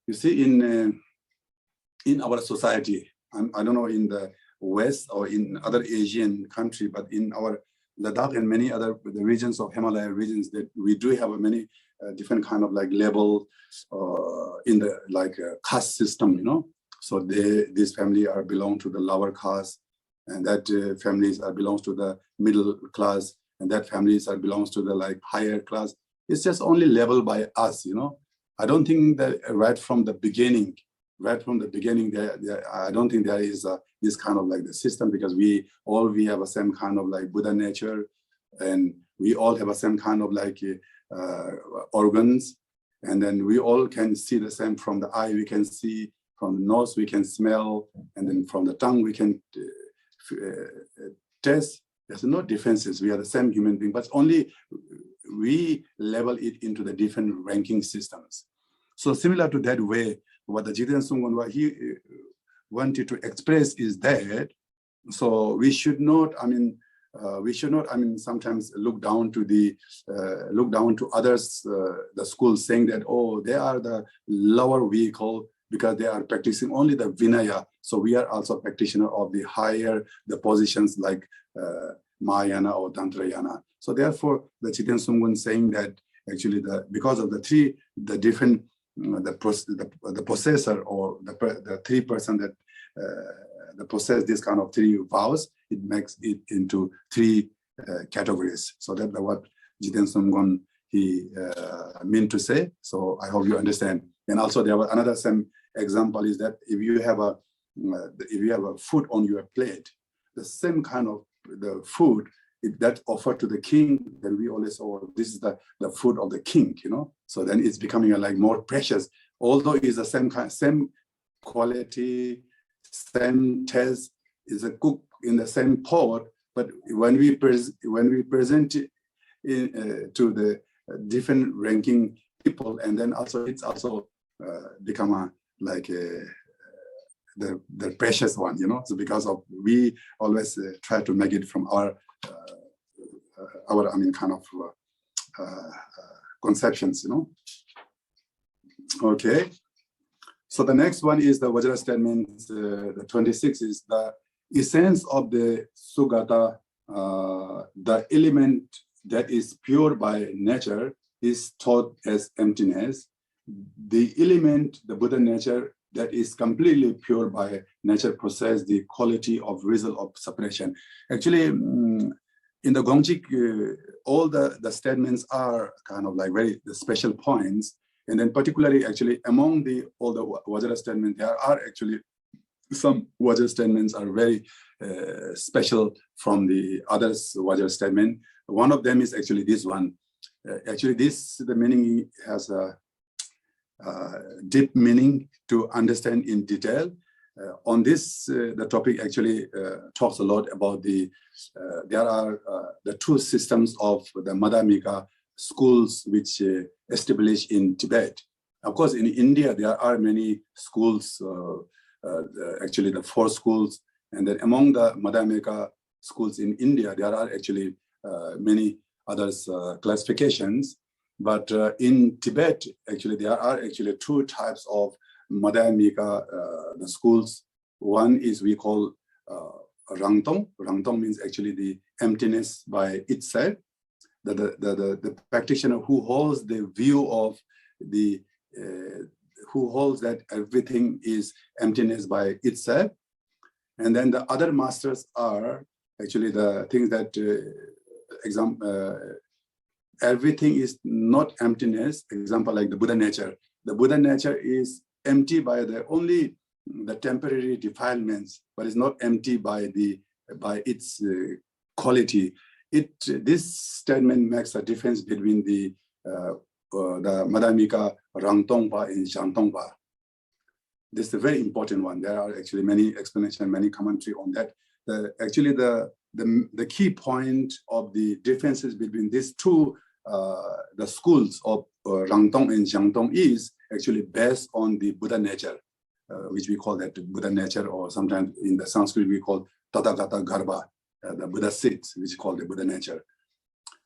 You see, in our society, I don't know in the West or in other Asian country, but in our Ladakh and many other the regions of Himalaya regions, that we do have a many different kind of like level in the like caste system, you know. So this family are belong to the lower caste, and that families are belongs to the middle class, and that families are belongs to the like higher class. It's just only level by us, you know. I don't think that right from the beginning, I don't think there is this kind of like the system, because we have a same kind of like Buddha nature, and we all have a same kind of like organs, and then we all can see the same. From the eye we can see, from the nose we can smell, and then from the tongue we can taste. There's no differences. We are the same human being, but only we level it into the different ranking systems. So similar to that way, what the Jiten Sungwan, what he wanted to express is that, so we should not, sometimes look down to others, the schools, saying that, oh, they are the lower vehicle because they are practicing only the Vinaya. So we are also practitioner of the higher, the positions like Mahayana or Tantrayana. So therefore, the Jiten Sungwan saying that actually because of the different, the possessor or the three person that possess this kind of three vows, it makes it into three categories. So that's what Jiten Sungwan he meant to say. So I hope you understand. And also there was another same example is that if you have a food on your plate, the same kind of the food that offered to the king, then we always, oh, this is the food of the king, you know. So then it's becoming like more precious, although it's the same kind, same quality, same taste, is a cook in the same pot. But when we present it to the different ranking people, and then also it's also become the precious one, you know. So because of we always try to make it from our conceptions, you know. Okay. So the next one is the Vajra statement. The 26 is the essence of the Sugata, the element that is pure by nature is taught as emptiness. The element, the Buddha nature, that is completely pure by nature possess the quality of result of separation. Actually, in the Gongchig, all the statements are kind of like very special points. And then particularly actually among all the Vajra statements, there are actually some Vajra statements are very special from the others Vajra statement. One of them is actually this one. Actually, the meaning has a deep meaning to understand in detail. On this, the topic actually talks a lot about there are the two systems of the Madhyamika schools which established in Tibet. Of course, in India, there are many schools, actually the 4 schools. And then among the Madhyamika schools in India, there are actually many others classifications. But in Tibet, actually, there are actually 2 types of Madhyamika the schools. One is we call Rangdol. Rangdol means actually the emptiness by itself. The practitioner who holds the view of who holds that everything is emptiness by itself. And then the other masters are actually the things that everything is not emptiness. Example like the Buddha nature. The Buddha nature is empty by only the temporary defilements, but it's not empty by its quality. This statement makes a difference between the Madhyamika Rangtongpa and Shantongpa. This is a very important one. There are actually many explanations, many commentary on that. Actually, the key point of the differences between these two the schools of Rangtong and Xiangtong is actually based on the Buddha nature, which we call that Buddha nature, or sometimes in the Sanskrit we call Tathagata Garbha, the Buddha seat, which is called the Buddha nature.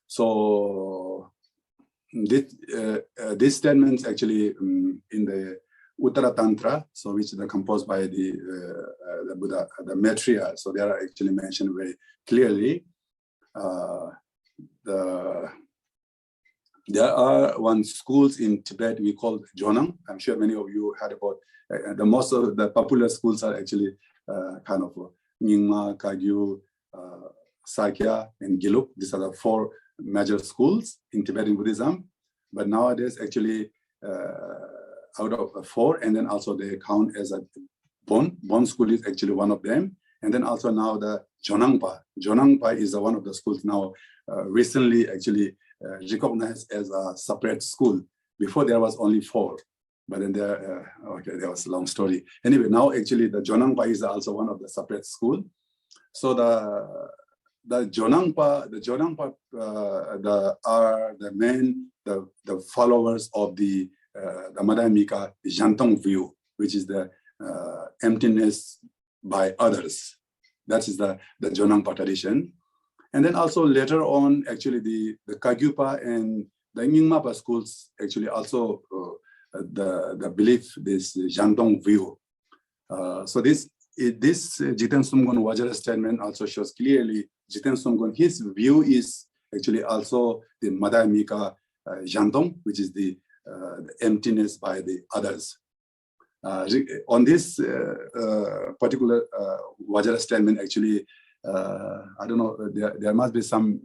So these statements actually in the Uttara Tantra, so which are composed by the Buddha, the Maitreya. So they are actually mentioned very clearly. There are one schools in Tibet we call Jonang. I'm sure many of you heard about. Most of the popular schools are actually kind of Nyingma, Kagyu, Sakya, and Gelug. These are the 4 major schools in Tibetan Buddhism. But nowadays, actually, out of 4, and then also they count as a Bon. Bon school is actually one of them. And then also now the Jonangpa. Jonangpa is one of the schools now recently actually recognized as a separate school. Before there was only 4, but then there was a long story. Anyway, now actually the Jonangpa is also one of the separate school. So the Jonangpa, are the men, the followers of the Madhyamika Jantong view, which is the emptiness by others. That is the Jonangpa tradition. And then also later on, actually the Kagyupa and the Nyingmapa schools actually also the belief, this Jantong view. So this Jiten Sumgon Vajra statement also shows clearly Jiten Sumgon, his view is actually also the Madhyamika Jantong, which is the emptiness by the others. On this particular Vajra statement, actually, I don't know, there must be some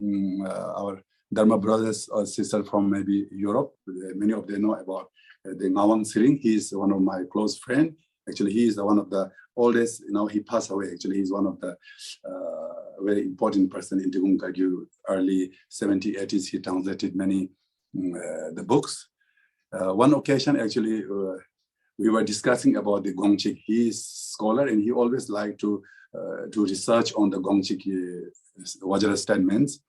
our Dharma brothers or sisters from maybe Europe. Many of them know about the Ngawang Siring. He is one of my close friends. Actually, he is one of the oldest, he passed away. Actually, he's one of the very important person in Tigung Kagyu, early 70s, 80s. He translated many the books. One occasion, actually, we were discussing about the Gongchig. He is scholar and he always liked to research on the Gongchig Vajra statements.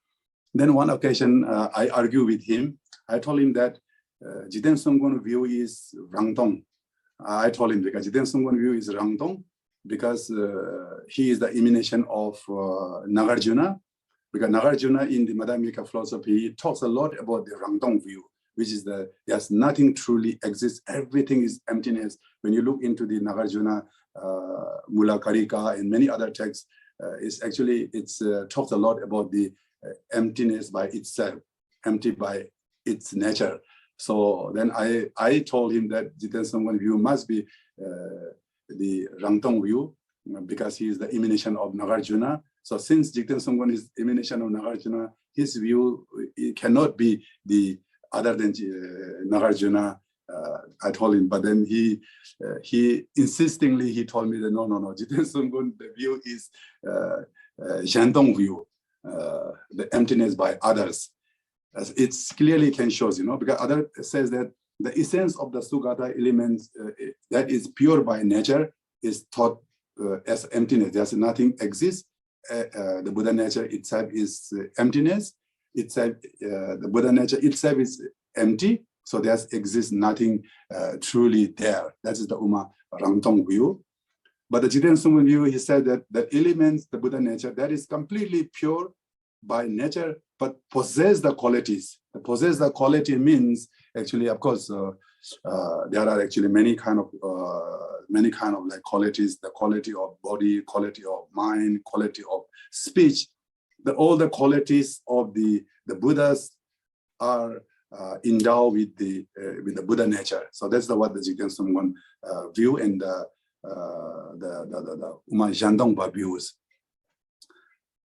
Then one occasion, I argue with him. I told him that Jiten Sumgon view is Rangdol. I told him because Jiten Sumgon view is Rangdol because he is the emanation of Nagarjuna. Because Nagarjuna in the Madhyamika philosophy, he talks a lot about the Rangdol view, which is there's nothing truly exists. Everything is emptiness. When you look into the Nagarjuna, Mula Karika and many other texts, it's talks a lot about the emptiness by itself, empty by its nature. So then I told him that Jiten Sumgon view must be the Rangdol view because he is the emanation of Nagarjuna. So since Jiten Sumgon is emanation of Nagarjuna, his view it cannot be the other than Nagarjuna. I told him, but then he insistingly he told me that no, Jiten Sumgon the view is Jantong view, the emptiness by others. As it clearly can shows, because other says that the essence of the Sugata elements that is pure by nature is thought as emptiness. There's nothing exists. The Buddha nature itself is emptiness. Itself, the Buddha nature itself is empty. So there exists nothing truly there. That is the Uma Rangdol view. But the Jiten Sumgon view, he said that the elements, the Buddha nature, that is completely pure by nature, but possess the qualities. Possess the quality means actually, of course, there are actually many kind of like qualities. The quality of body, quality of mind, quality of speech. All the qualities of the Buddhas are endowed with the Buddha nature. So that's what the Jiten Sumgon view and the Uma Jantong views.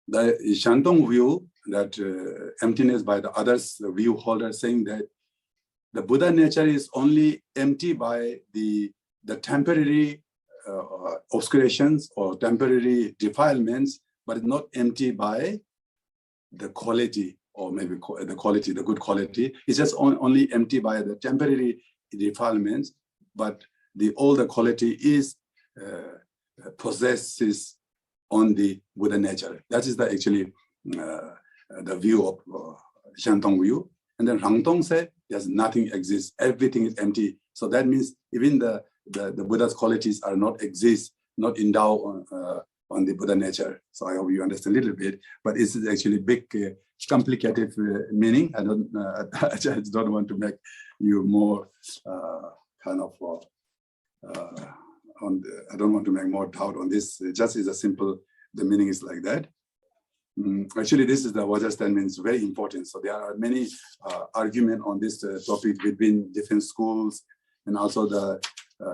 The Jantong view that emptiness by the others, the view holder saying that the Buddha nature is only empty by the temporary obscurations or temporary defilements, but not empty by the quality or maybe the quality, the good quality. It's just only empty by the temporary defilements, but all the quality is possesses on the Buddha nature. That is actually the view of Jantong view. And then Rangdol said there's nothing exists, everything is empty. So that means even the Buddha's qualities are not exist, not endowed on the Buddha nature. So I hope you understand a little bit, but it's actually big, complicated meaning. I just don't want to make you more I don't want to make more doubt on this. It just is a simple, the meaning is like that. Actually, this is the Vajra statement is very important. So there are many arguments on this topic between different schools, and also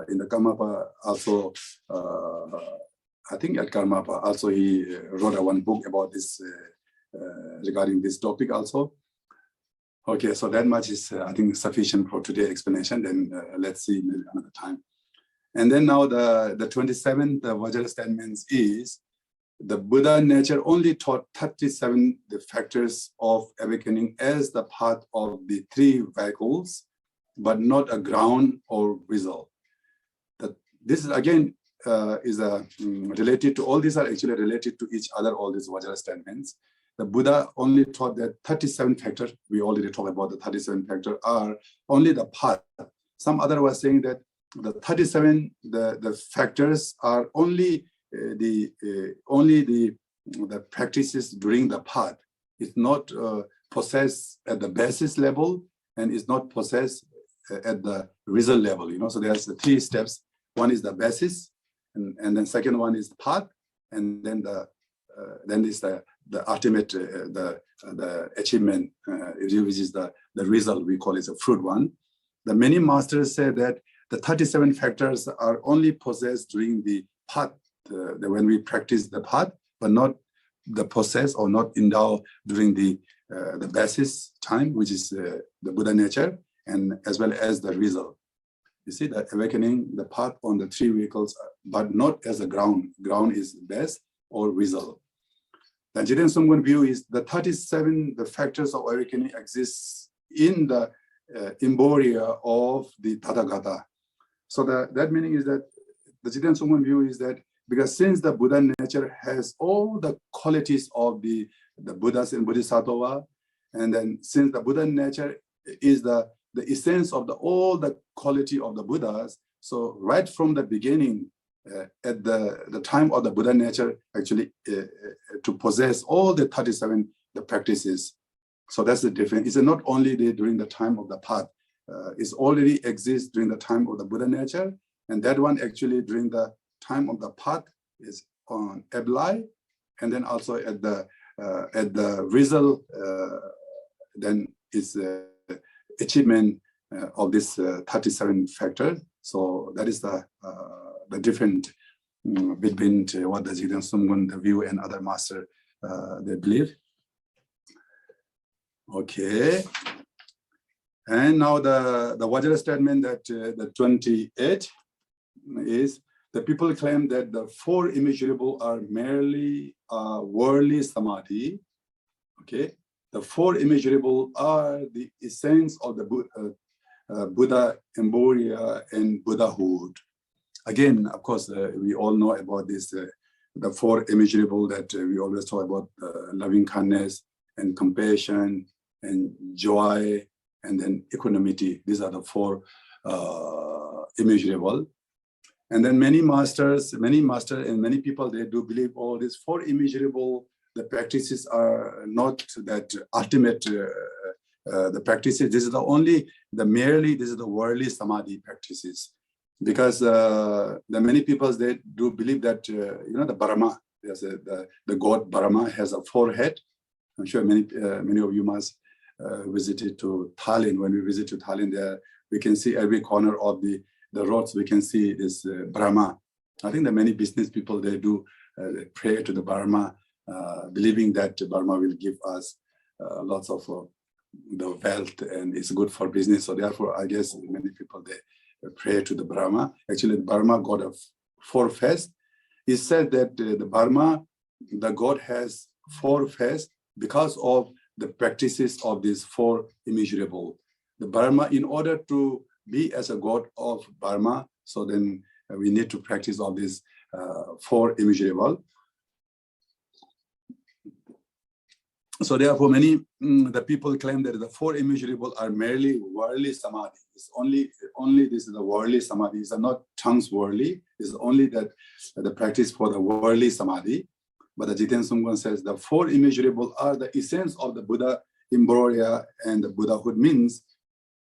in the Karmapa also, I think at Karmapa also he wrote one book about this regarding this topic also. Okay, so that much is I think sufficient for today's explanation. Then let's see maybe another time. And then now the 27th Vajra statements is the Buddha nature only taught 37 the factors of awakening as the path of the three vehicles, but not a ground or result. This is again related to, all these are actually related to each other, all these Vajra statements. The Buddha only taught that 37 factors, we already talked about the 37 factors, are only the path. Some other was saying that the 37, the factors are only the practices during the path. It's not possessed at the basis level, and it's not possessed at the result level. So there's the 3 steps. One is the basis, and then second one is path, and then then is the ultimate the achievement, which is the result. We call it a fruit one. The many masters say that the 37 factors are only possessed during the path, when we practice the path, but not the possess or not endow during the basis time, which is the Buddha nature, and as well as the result. You see, the awakening, the path on the 3 vehicles, but not as a ground. Ground is base or result. The Jiten Sungwan view is the 37, the factors of awakening exists in the embryo of the Tathagata. So that meaning is that the Jiten Sungwan view is that because since the Buddha nature has all the qualities of the Buddhas and Bodhisattva, and then since the Buddha nature is the essence of all the quality of the Buddhas, so right from the beginning, at the time of the Buddha nature, actually to possess all the 37 the practices. So that's the difference. It's not only during the time of the path. It already exists during the time of the Buddha nature, and that one actually during the time of the path is on Ablai, and then also at the result, then is achievement of this 37 factors. So that is the different between what the Jiten Sungwan, the view, and other master they believe. Okay, and now the Vajra statement that the 28 is the people claim that the 4 immeasurable are merely worldly samadhi. Okay, the 4 immeasurable are the essence of the Buddha embryo and Buddhahood. Again, of course, we all know about this, the 4 immeasurable that we always talk about, loving kindness and compassion and joy, and then equanimity. These are the 4 immeasurable. And then many masters and many people, they do believe all these 4 immeasurable, the practices are not that ultimate, the practices. This is this is the worldly samadhi practices. Because the many people, they do believe that, the Brahma, the god Brahma has a 4 head. I'm sure many of you must visited to Thailand. When we visit to Thailand, there we can see every corner of the roads, we can see this Brahma. I think that many business people, they do pray to the Brahma, believing that Brahma will give us lots of the wealth and it's good for business. So therefore, I guess many people, they pray to the Brahma. Actually, the Brahma god of 4 faces. He said that the Brahma, the god has 4 faces because of the practices of these 4 immeasurable. The Brahma, in order to be as a god of Brahma, so then we need to practice all these 4 immeasurable. So therefore, many the people claim that the 4 immeasurable are merely worldly samadhi. It's only this is the worldly samadhi. It's not tongues worldly. It's only that the practice for the worldly samadhi. But the Jiten Sungwan says the 4 immeasurable are the essence of the Buddha embryo and the Buddhahood, means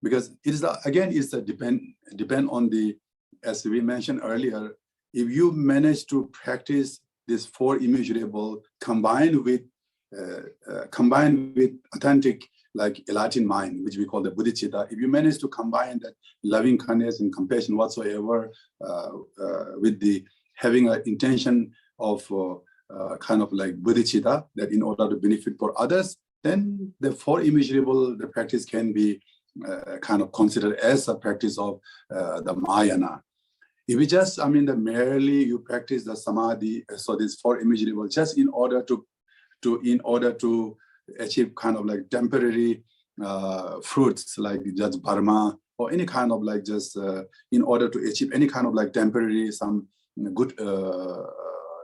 because it is depend on the, as we mentioned earlier, if you manage to practice this 4 immeasurable combined with authentic, like Latin mind, which we call the bodhicitta, if you manage to combine that loving kindness and compassion whatsoever with the having an intention of kind of like bodhicitta, that in order to benefit for others, then the 4 immeasurable, the practice can be kind of considered as a practice of the Mahayana. If you just, merely you practice the samadhi, so this 4 immeasurable, just in order to achieve kind of like temporary fruits, like just Brahma, or any kind of like just in order to achieve any kind of like temporary some good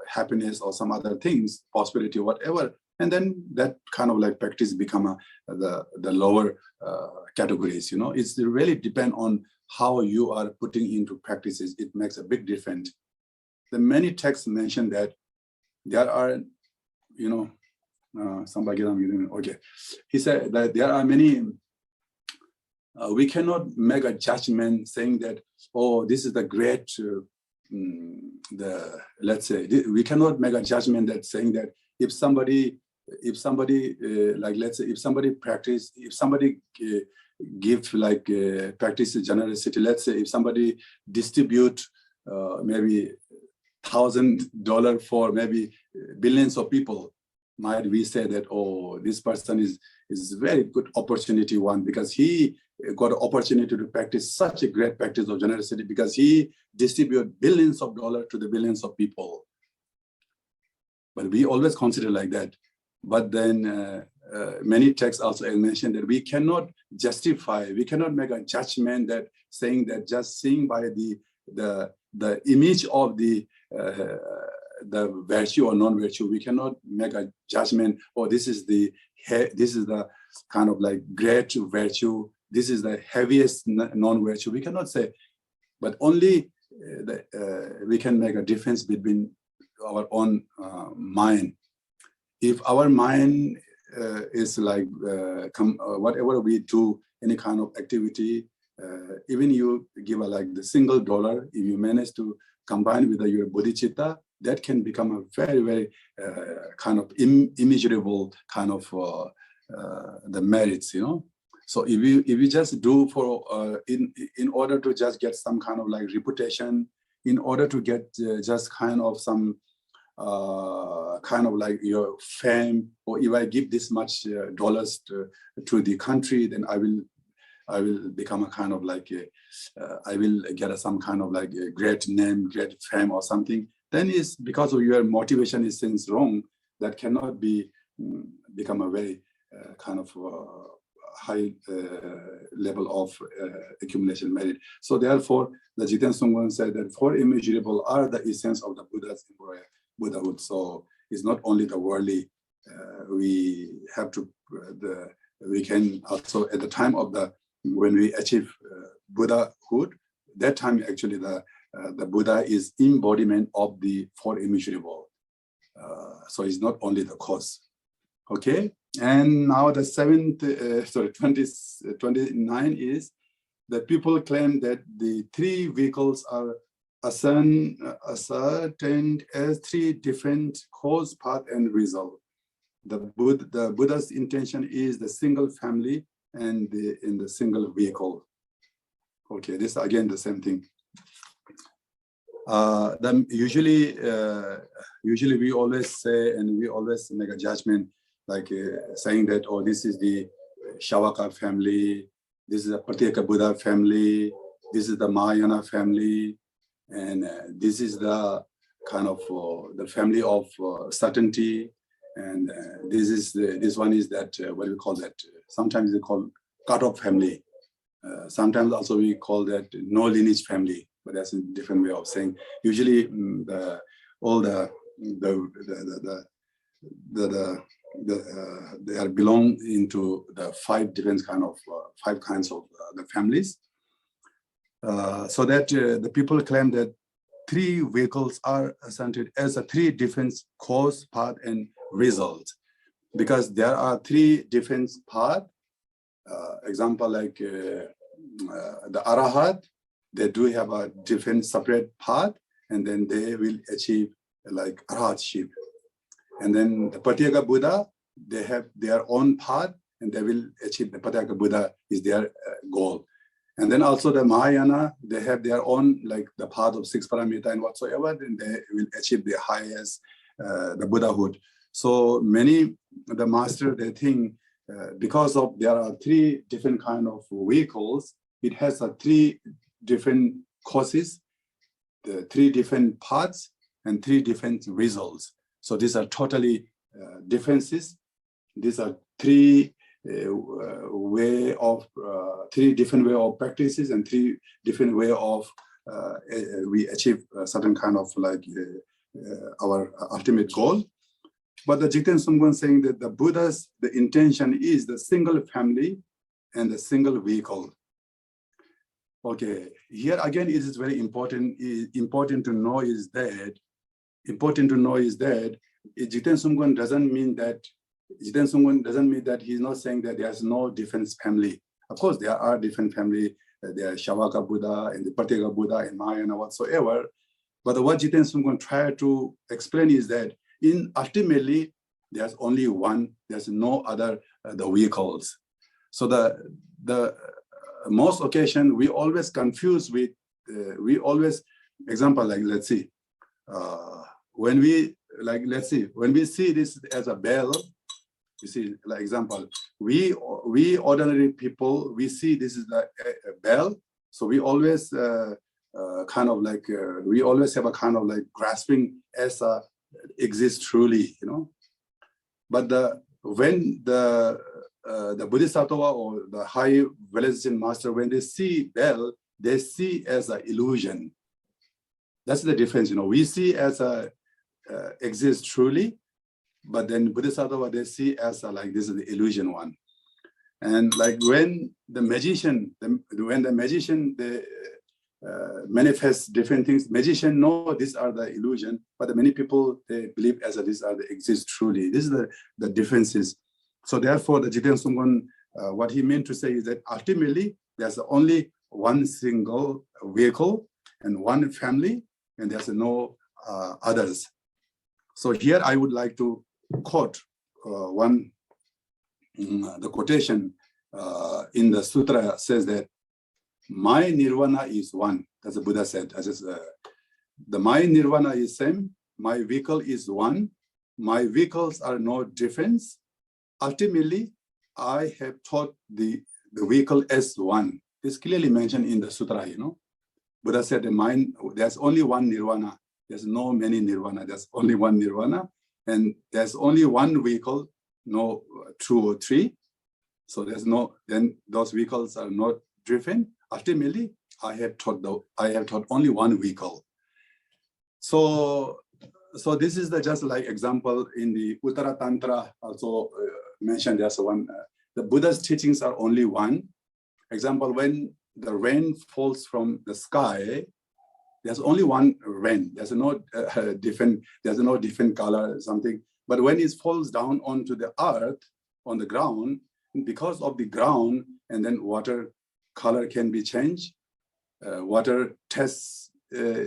happiness or some other things, prosperity, whatever. And then that kind of like practice become the lower categories. It's really depend on how you are putting into practices. It makes a big difference. The many texts mention that there are, somebody, okay. He said that there are many, we cannot make a judgment saying that, oh, this is the great, let's say, we cannot make a judgment that saying that if somebody like, let's say, if somebody give like practice generosity, let's say if somebody distribute maybe $1,000 for maybe billions of people, might we say that, oh, this person is very good opportunity one, because he got an opportunity to practice such a great practice of generosity because he distribute billions of dollars to the billions of people. But we always consider like that. But then many texts also mention that we cannot justify, we cannot make a judgment that saying that just seeing by the image of the virtue or non-virtue, we cannot make a judgment, oh, this is the kind of like great virtue, this is the heaviest non-virtue. We cannot say, but only we can make a difference between our own mind. If our mind is like whatever we do, any kind of activity, even you give like the single dollar, if you manage to combine with your bodhicitta, that can become a very, very kind of immeasurable kind of the merits, So if you just do for in order to just get some kind of like reputation, in order to get just kind of some kind of like your fame, or if I give this much dollars to the country, then I will become a kind of like I will get some kind of like a great name, great fame or something. Then is because of your motivation is things wrong, that cannot be become a very kind of high level of accumulation merit. So therefore, the Jiten Sungwan said that four immeasurable are the essence of the Buddha's Buddhahood. So it's not only the worldly. We have to we can also at the time of when we achieve Buddhahood, that time actually the Buddha is embodiment of the four immeasurable. So it's not only the cause. Okay, and now the 29 is that people claim that the three vehicles are ascertained as three different cause, path, and result. The Buddha's intention is the single family and in the single vehicle. Okay, this again the same thing. Then usually we always say, and we always make a judgment, like saying that, oh, this is the Shavaka family, this is the Pratyeka Buddha family, this is the Mahayana family, and this is the kind of the family of certainty, and this one is that what do we call that? Sometimes they call cut-off family. Sometimes also we call that no lineage family, but that's a different way of saying. Usually, they are belong into the five kinds of the families. So that the people claim that three vehicles are asserted as a three different cause, path, and result, because there are three different paths. Example like the Arahat, they do have a different separate path, and then they will achieve like Arahatship. And then the Pratyeka Buddha, they have their own path, and they will achieve the Pratyeka Buddha is their goal. And then also the Mahayana, they have their own, like the path of six paramita and whatsoever, then they will achieve the highest, the Buddhahood. So many, the master, they think because of there are three different kind of vehicles, it has three different causes, the three different paths, and three different results. So these are totally differences. These are three different way of practices and three different way of we achieve a certain kind of like our ultimate goal. But the Jigten Sumgon saying that the Buddha's, the intention is the single family and the single vehicle. Okay, here again, it is very important to know is that Jigten Sumgon doesn't mean that he's not saying that there's no different family. Of course, there are different family. There are Shavaka Buddha and the Pratyeka Buddha and Mahayana whatsoever. But what Jigten Sumgon tried to explain is that ultimately there's only one. There's no other the vehicles. So the most occasion we always confuse with example, like let's see when we see this as a bell. You see, like example, we ordinary people, we see this is a bell, so we always kind of like we always have a kind of like grasping as a exists truly, you know. But when the Bodhisattva or the high realization master, when they see bell, they see as an illusion. That's the difference, you know. We see as a exists truly. But then Bodhisattva, they see as like this is the illusion one. And like when the magician, they manifest different things, magician know these are the illusion, but the many people, they believe as these are the exist truly. This is the differences. So therefore, the Jigten Sumgon, what he meant to say is that ultimately, there's only one single vehicle and one family, and there's no others. So here I would like to quote the quotation in the sutra says that my nirvana is one. That's the Buddha said. The my nirvana is same. My vehicle is one. My vehicles are no difference. Ultimately, I have taught the vehicle as one. It's clearly mentioned in the sutra, you know. Buddha said the mind, there's only one nirvana. There's no many nirvana. There's only one nirvana. And there's only one vehicle, no 2 or 3. So there's no, then those vehicles are not driven. Ultimately, I have taught only one vehicle. So this is the just like example in the Uttara Tantra also mentioned. There's one. The Buddha's teachings are only one. Example, when the rain falls from the sky, there's only one rain. There's no different color or something. But when it falls down onto the earth, on the ground, because of the ground, and then water color can be changed, water tests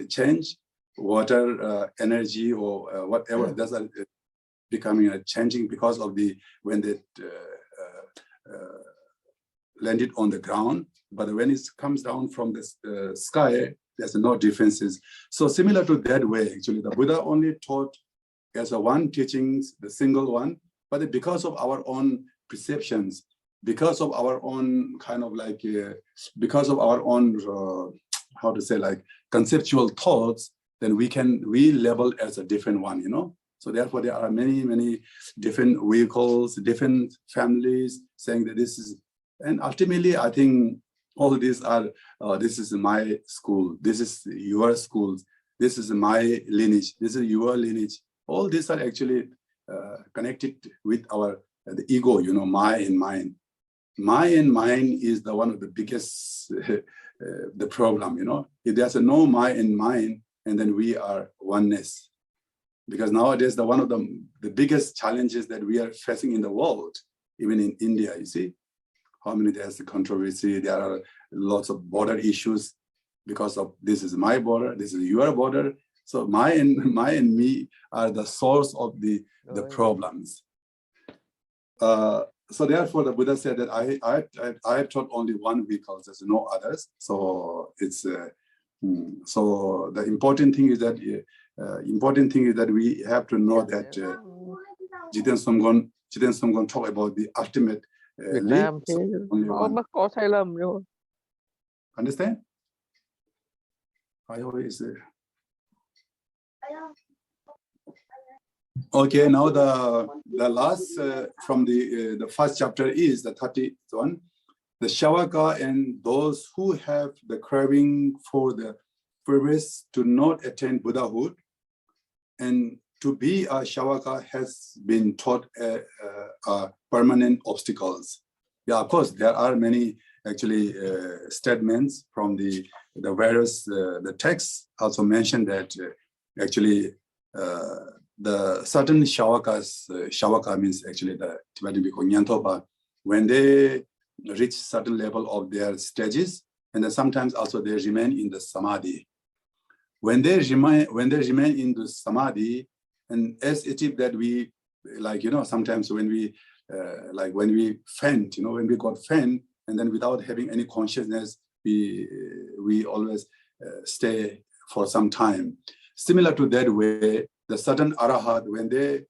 change, water energy or whatever, that's becoming changing because of when they landed on the ground. But when it comes down from the sky, there's no differences. So similar to that way, actually, the Buddha only taught as a one teachings, the single one, but because of our own perceptions, because of our own kind of like, because of our own, how to say, like conceptual thoughts, then we label as a different one, you know? So therefore there are many, many different vehicles, different families saying that this is, and ultimately I think all these are, this is my school, this is your school, this is my lineage, this is your lineage. All these are actually connected with the ego, you know, my and mine. My and mine is the one of the biggest the problem, you know. If there's a no my and mine, and then we are oneness. Because nowadays one of the biggest challenges that we are facing in the world, even in India, you see, how many there's the controversy, there are lots of border issues because of this is my border, this is your border. So my and me are the source of the problems. So therefore, the Buddha said that I have taught only one vehicle. There's no others. So it's so the important thing is that we have to know that Jigten Sumgon talk about the ultimate. Understand? I always. Okay, now the last from the first chapter is the 30th one. The Shavaka and those who have the craving for the previous to not attain Buddhahood, and to be a Shavaka has been taught permanent obstacles. Yeah, of course, there are many actually statements from the various the texts also mentioned that actually the certain Shavakas, Shavaka means actually the Tibetan people, Nyantopa, when they reach certain level of their stages, and then sometimes also they remain in the Samadhi. When they remain in the Samadhi, and as it is that we, like, sometimes when we, like when we faint, when we got faint, and then without having any consciousness, we always stay for some time. Similar to that way, the certain Arahat, when they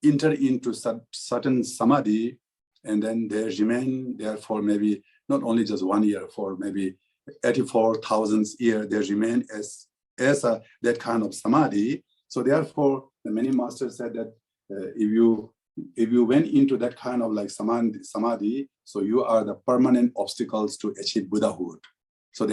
enter into certain Samadhi, and then they remain there for maybe not only just 1 year, for maybe 84,000 years, they remain as that kind of Samadhi. So therefore, the many masters said that if you went into that kind of like Samadhi, so you are the permanent obstacles to achieve Buddhahood. So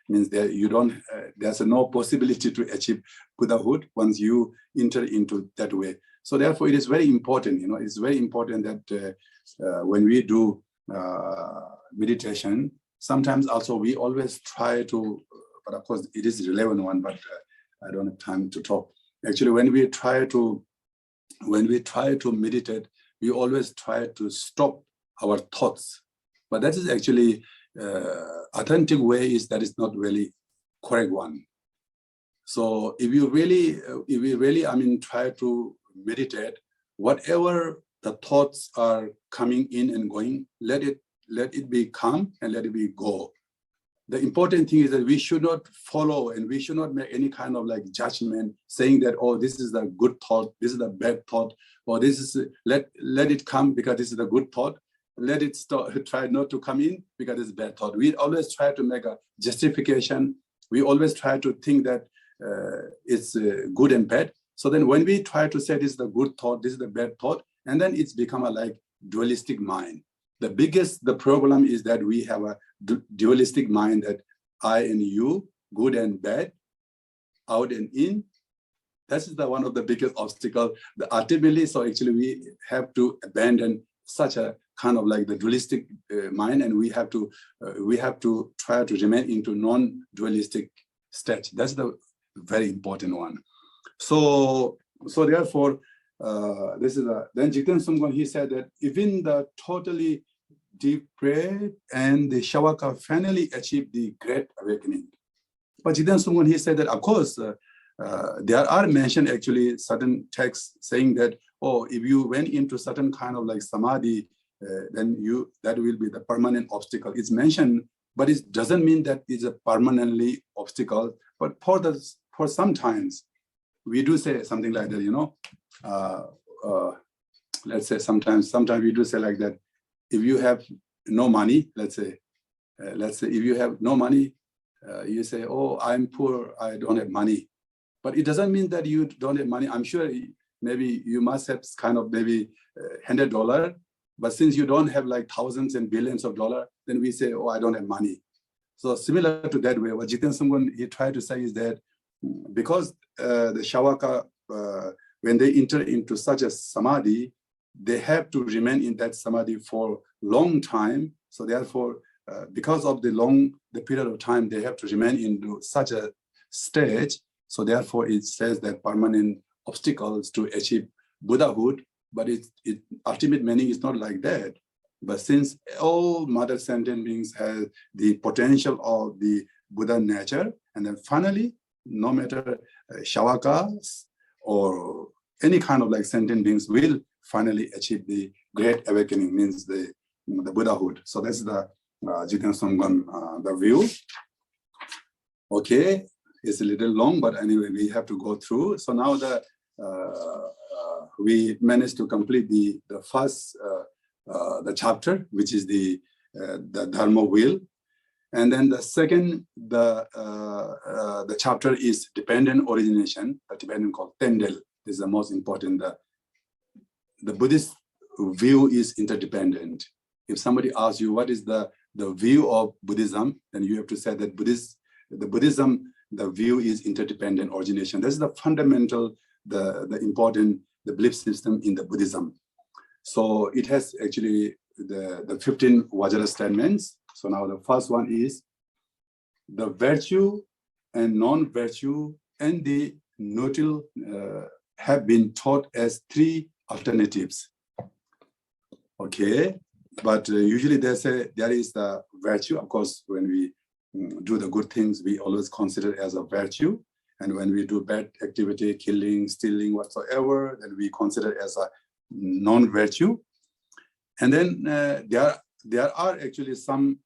means that you don't, there's no possibility to achieve Buddhahood once you enter into that way. So therefore, it is very important, it's very important that when we do meditation, sometimes also we always try to, but of course it is a relevant one, but I don't have time to talk. Actually, when we try to meditate, we always try to stop our thoughts. But that is actually authentic way that is not really correct one. So if we really, try to meditate, whatever the thoughts are coming in and going, let it be come and let it be go. The important thing is that we should not follow and we should not make any kind of like judgment saying that, oh, this is the good thought, this is the bad thought, or this is, let it come because this is the good thought. Let it try not to come in because it's bad thought. We always try to make a justification. We always try to think that it's good and bad. So then when we try to say this is the good thought, this is the bad thought, and then it's become a like dualistic mind. The problem is that we have a dualistic mind that I and you, good and bad, out and in. This is one of the biggest obstacles. Ultimately, so actually we have to abandon such a kind of like the dualistic mind, and we have to try to remain into non-dualistic state. That's the very important one. So therefore, this is then Jigten Sumgon, he said that even the totally depraved and the Shavaka finally achieved the great awakening. But Jigten Sumgon, he said that of course there are mentioned actually certain texts saying that, oh, if you went into certain kind of like Samadhi, then that will be the permanent obstacle. It's mentioned, but it doesn't mean that it's a permanently obstacle. But for sometimes we do say something like that, let's say sometimes we do say like that. If you have no money, let's say if you have no money, you say, oh, I'm poor, I don't have money. But it doesn't mean that you don't have money. I'm sure maybe you must have kind of maybe $100, but since you don't have like thousands and billions of dollars, then we say, oh, I don't have money. So similar to that way, what Jigten Sumgon he tried to say is that because the Shavaka, when they enter into such a Samadhi, they have to remain in that Samadhi for long time. So therefore, because of the period of time, they have to remain into such a stage. So therefore, it says that permanent obstacles to achieve Buddhahood, but its ultimate meaning is not like that. But since all mother sentient beings have the potential of the Buddha nature, and then finally, no matter Shavakas or any kind of like sentient beings will finally achieve the great awakening, means the Buddhahood. So that's the Jigten Sumgon the view. Okay, it's a little long, but anyway, we have to go through. So now we managed to complete the first the chapter, which is the Dharma wheel, and then the second the chapter is dependent origination, the Tibetan called Tendel. This is the most important. The Buddhist view is interdependent. If somebody asks you what is the view of Buddhism, then you have to say that the Buddhism the view is interdependent origination. This is the fundamental, the important, the belief system in the Buddhism. So it has actually the 15 Vajra statements. So now the first one is the virtue and non-virtue and the neutral have been taught as three alternatives. Okay, but usually they say there is the virtue. Of course, when we do the good things, we always consider it as a virtue. And when we do bad activity, killing, stealing, whatsoever, then we consider it as a non-virtue. And then there are actually some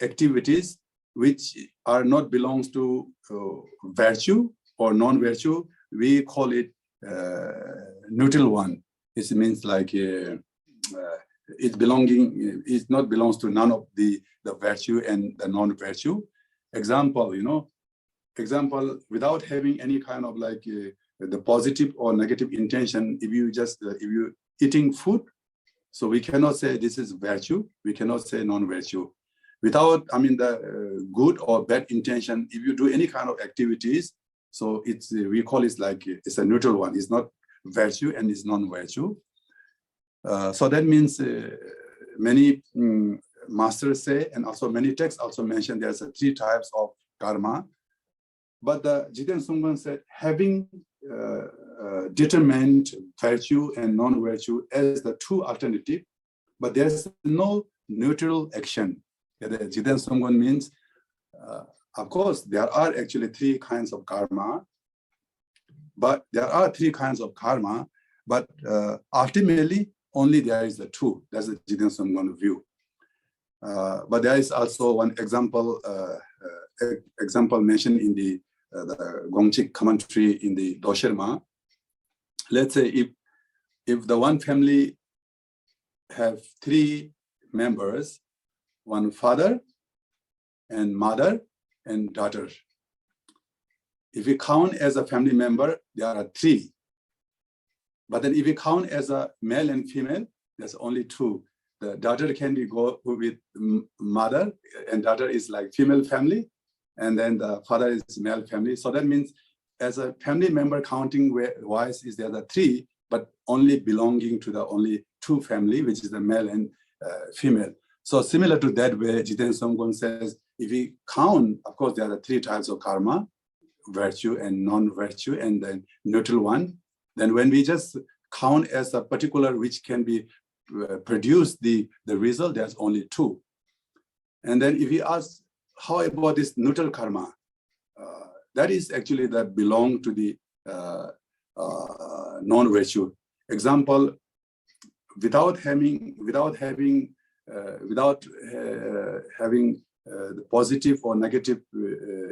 activities which are not belongs to virtue or non-virtue. We call it neutral one. It means like it's belonging. It not belongs to none of the virtue and the non-virtue. Example, example, without having any kind of like the positive or negative intention. If you just if you eating food, so we cannot say this is virtue. We cannot say non-virtue. Without, I mean, the good or bad intention, if you do any kind of activities, so it's we call it like it's a neutral one. It's not virtue and it's non-virtue. So that means many masters say, and also many texts also mention there's three types of karma. But the Jiten Sungwan said having determined virtue and non-virtue as the two alternative, but there's no neutral action. The Jiten Sungwan means, of course, there are actually three kinds of karma, but ultimately only there is the two. That's the Jiten Sungwan view. But there is also one example mentioned in the Gongchig commentary in the Dosherma. Let's say if the one family have three members, one father and mother and daughter. If we count as a family member, there are three. But then if we count as a male and female, there's only two. The daughter can be go with mother, and daughter is like female family, and then the father is male family. So that means as a family member counting wise is there the three, but only belonging to the only two family, which is the male and female. So similar to that way, Jiten Songgon says, if we count, of course, there are three types of karma, virtue and non-virtue, and then neutral one. Then when we just count as a particular which can be produce the result, there's only two. And then if we ask, how about this neutral karma? That is actually that belong to the non-virtue. Example, without having the positive or negative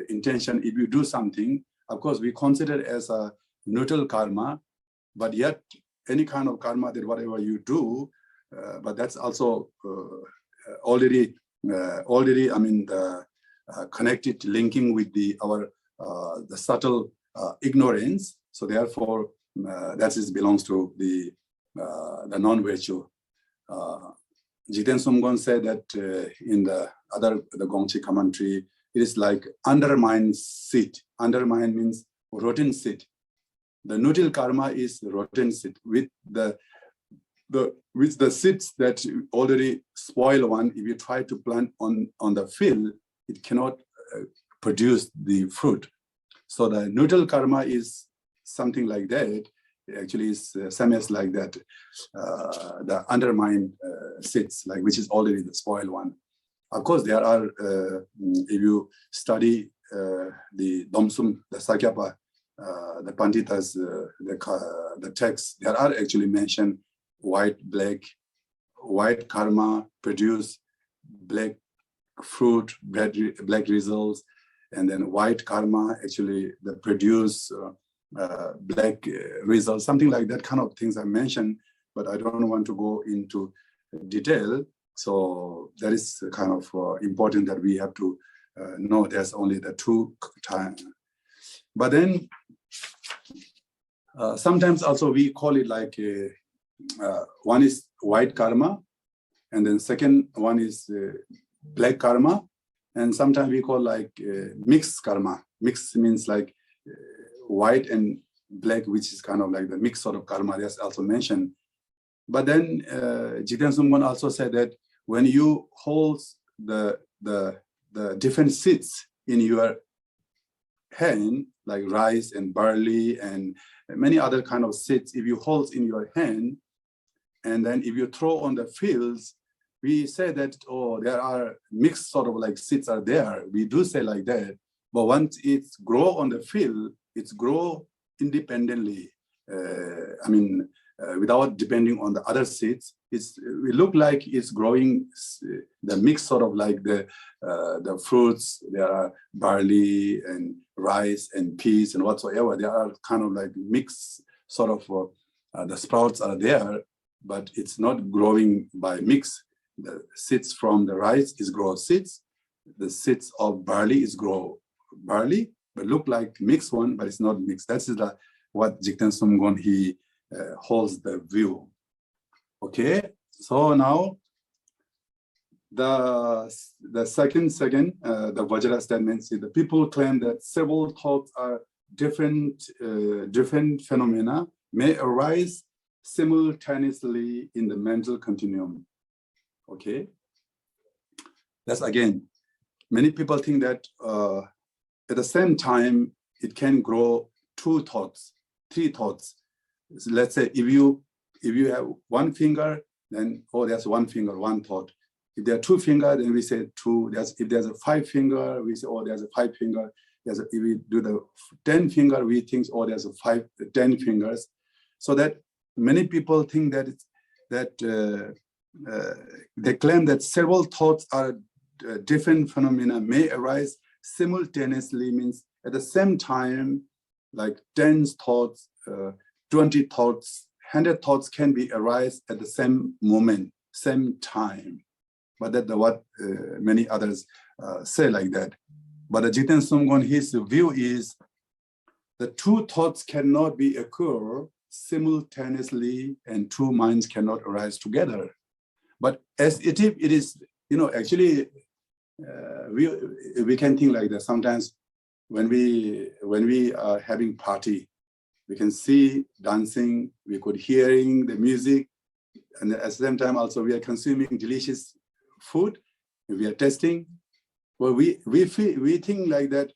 intention, if you do something, of course, we consider it as a neutral karma, but yet any kind of karma that whatever you do, but that's also already, I mean, the connected, linking with the subtle ignorance. So therefore, that belongs to the non-virtue. Jiten Sumgon said that in the Gongchig commentary, it is like undermine seed. Undermine means rotten seed. The neutral karma is rotten seed with the seeds that already spoil one. If you try to plant on the field, it cannot produce the fruit. So the neutral karma is something like that. Actually, is same as like that. The undermined seeds, like which is already the spoiled one. Of course, there are. If you study the Domsum, the Sakyapa, the Panditas, the texts, there are actually mentioned white, black. White karma produce black fruit, black results, and then white karma actually produce black results. Something like that kind of things I mentioned, but I don't want to go into detail. So that is kind of important that we have to know there's only the two times. But then sometimes also we call it like one is white karma, and then second one is black karma, and sometimes we call like mixed karma. mix means like white and black, which is kind of like the mix sort of karma. That's also mentioned. But then Jigten Sumgon also said that when you hold the different seeds in your hand, like rice and barley and many other kind of seeds, if you hold in your hand, and then if you throw on the fields, we say that, oh, there are mixed sort of like seeds are there. We do say like that. But once it's grow on the field, it's grow independently. Without depending on the other seeds, it look like it's growing the mix sort of like the fruits. There are barley and rice and peas and whatsoever. There are kind of like mixed sort of the sprouts are there, but it's not growing by mix. The seeds from the rice is grow seeds. The seeds of barley is grow barley, but look like mixed one, but it's not mixed. That's what Jigten Sumgon he holds the view. Okay, so now the second the Vajra statement is the people claim that several thoughts are different phenomena may arise simultaneously in the mental continuum. Okay, that's again, many people think that at the same time it can grow 2 thoughts, 3 thoughts. So let's say if you have 1 finger, then there's 1 finger, 1 thought. If there are 2 fingers, then we say 2. If there's a 5 finger, we say there's a 5 finger. If we do the 10 finger, we think there's a 10 fingers. So that many people think that they claim that several thoughts are different phenomena may arise simultaneously, means at the same time, like 10 thoughts, 20 thoughts, 100 thoughts can be arise at the same moment, same time. But that's what many others say like that. But the Jigten Sumgon, his view is the 2 thoughts cannot be occur simultaneously and 2 minds cannot arise together. But as it is, actually, we can think like that. Sometimes when we are having party, we can see dancing, we could hearing the music, and at the same time also we are consuming delicious food, we are tasting. Well, we think like that.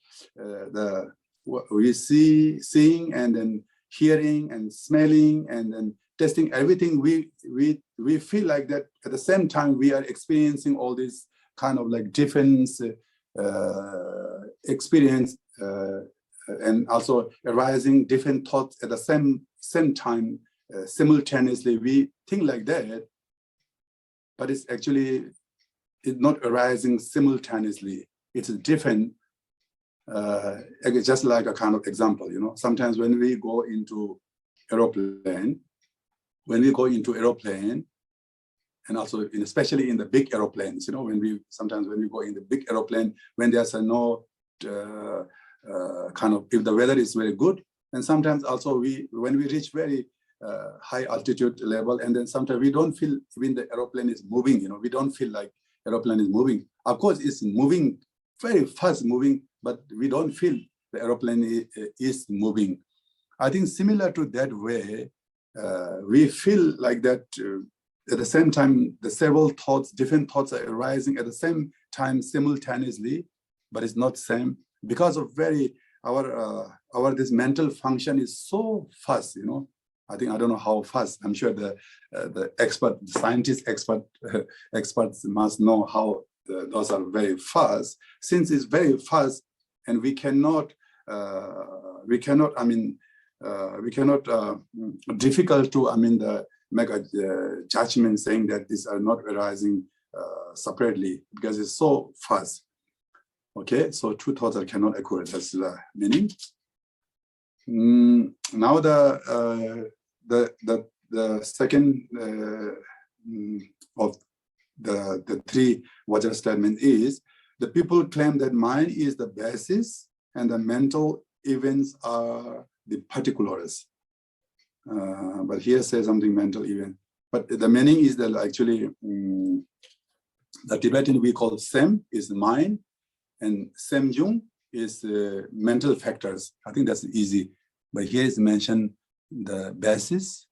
We seeing and then hearing and smelling and then tasting everything. We feel like that at the same time we are experiencing all this kind of like different experience and also arising different thoughts at the same time simultaneously. We think like that, but it's actually not arising simultaneously. It's different. Just like a kind of example, sometimes when we go into aeroplane, and also especially in the big aeroplanes, when we go in the big aeroplane, when there's no kind of, if the weather is very good, and sometimes also when we reach very high altitude level, and then sometimes we don't feel when the aeroplane is moving, we don't feel like aeroplane is moving. Of course, it's moving, very fast moving, but we don't feel the aeroplane is moving. I think similar to that way, we feel like that at the same time, the several thoughts, different thoughts are arising at the same time simultaneously, but it's not same because of our this mental function is so fast, I think, I don't know how fast. I'm sure the experts must know how those are very fast. Since it's very fast, and we cannot difficult to make a judgment saying that these are not arising separately because it's so fast. Okay, so 2 thoughts that cannot occur. That's the meaning. Now the second of the 3 Vajra statement is the people claim that mind is the basis and the mental events are the particulars. But here says something mental event. But the meaning is that actually the Tibetan we call Sem is mind, and Semjung is mental factors. I think that's easy. But here is mentioned the basis.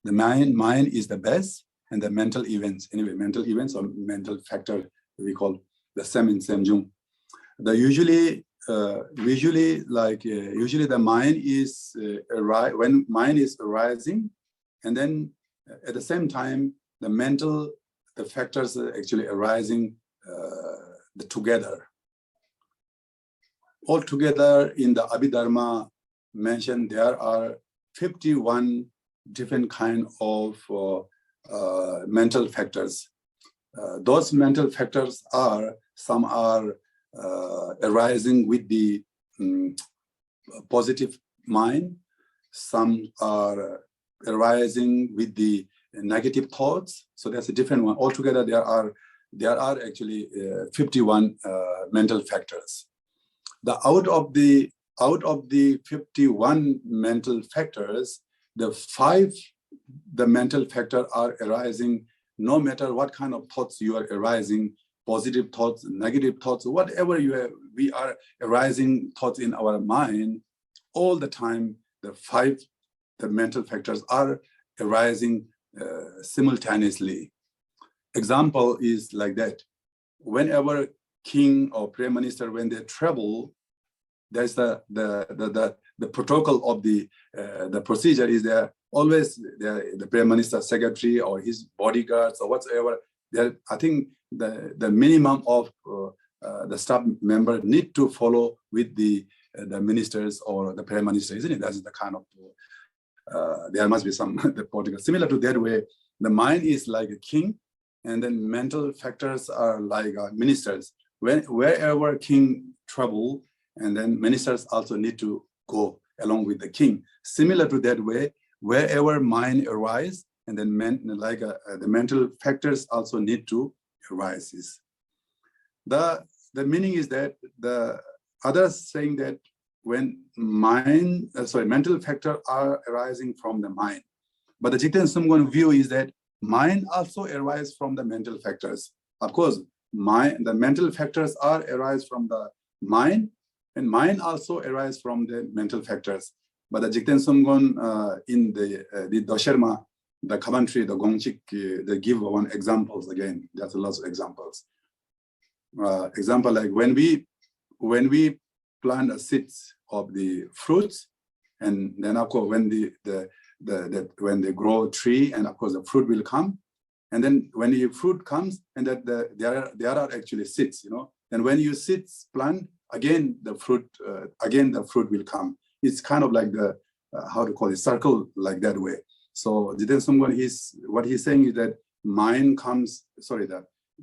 The mind is the base, and the mental events. Anyway, mental events or mental factor we call the same in Semjung. The usually the mind is when mind is arising, and then at the same time the factors are actually arising together. Altogether in the Abhidharma mentioned there are 51 different kind of mental factors. Those mental factors some are arising with the positive mind, some are arising with the negative thoughts. So that's a different one. Altogether there are actually 51 mental factors. Out of the 51 mental factors, the mental factors are arising no matter what kind of thoughts you are arising, positive thoughts, negative thoughts, whatever we are arising thoughts in our mind, all the time the mental factors are arising simultaneously. Example is like that. Whenever king or prime minister, when they travel, there's the protocol of the procedure is there. Always the prime minister, secretary, or his bodyguards or whatsoever. I think the minimum of the staff member need to follow with the ministers or the prime minister, isn't it? That's the kind of there must be some the protocol similar to that way. The mind is like a king, and then mental factors are like ministers. Wherever king travel, and then ministers also need to go along with the king. Similar to that way, wherever mind arise, and then the mental factors also need to arise. The meaning is that the others saying that when mental factors are arising from the mind, but the Jigten Sumgon view is that mind also arises from the mental factors. Of course, the mental factors arise from the mind, and mind also arises from the mental factors. But the Jigten Sumgon in the Dosherma, the commentary, the Gongchig, they give one examples again. There's lots of examples. Example like when we plant the seeds of the fruits, and then of course when they grow tree, and of course the fruit will come, and then when the fruit comes, and that there are actually seeds, you know. And when you seeds plant, again the fruit will come. It's kind of like the how to call it, circle like that way. So Jiten Sumgon what he's saying is that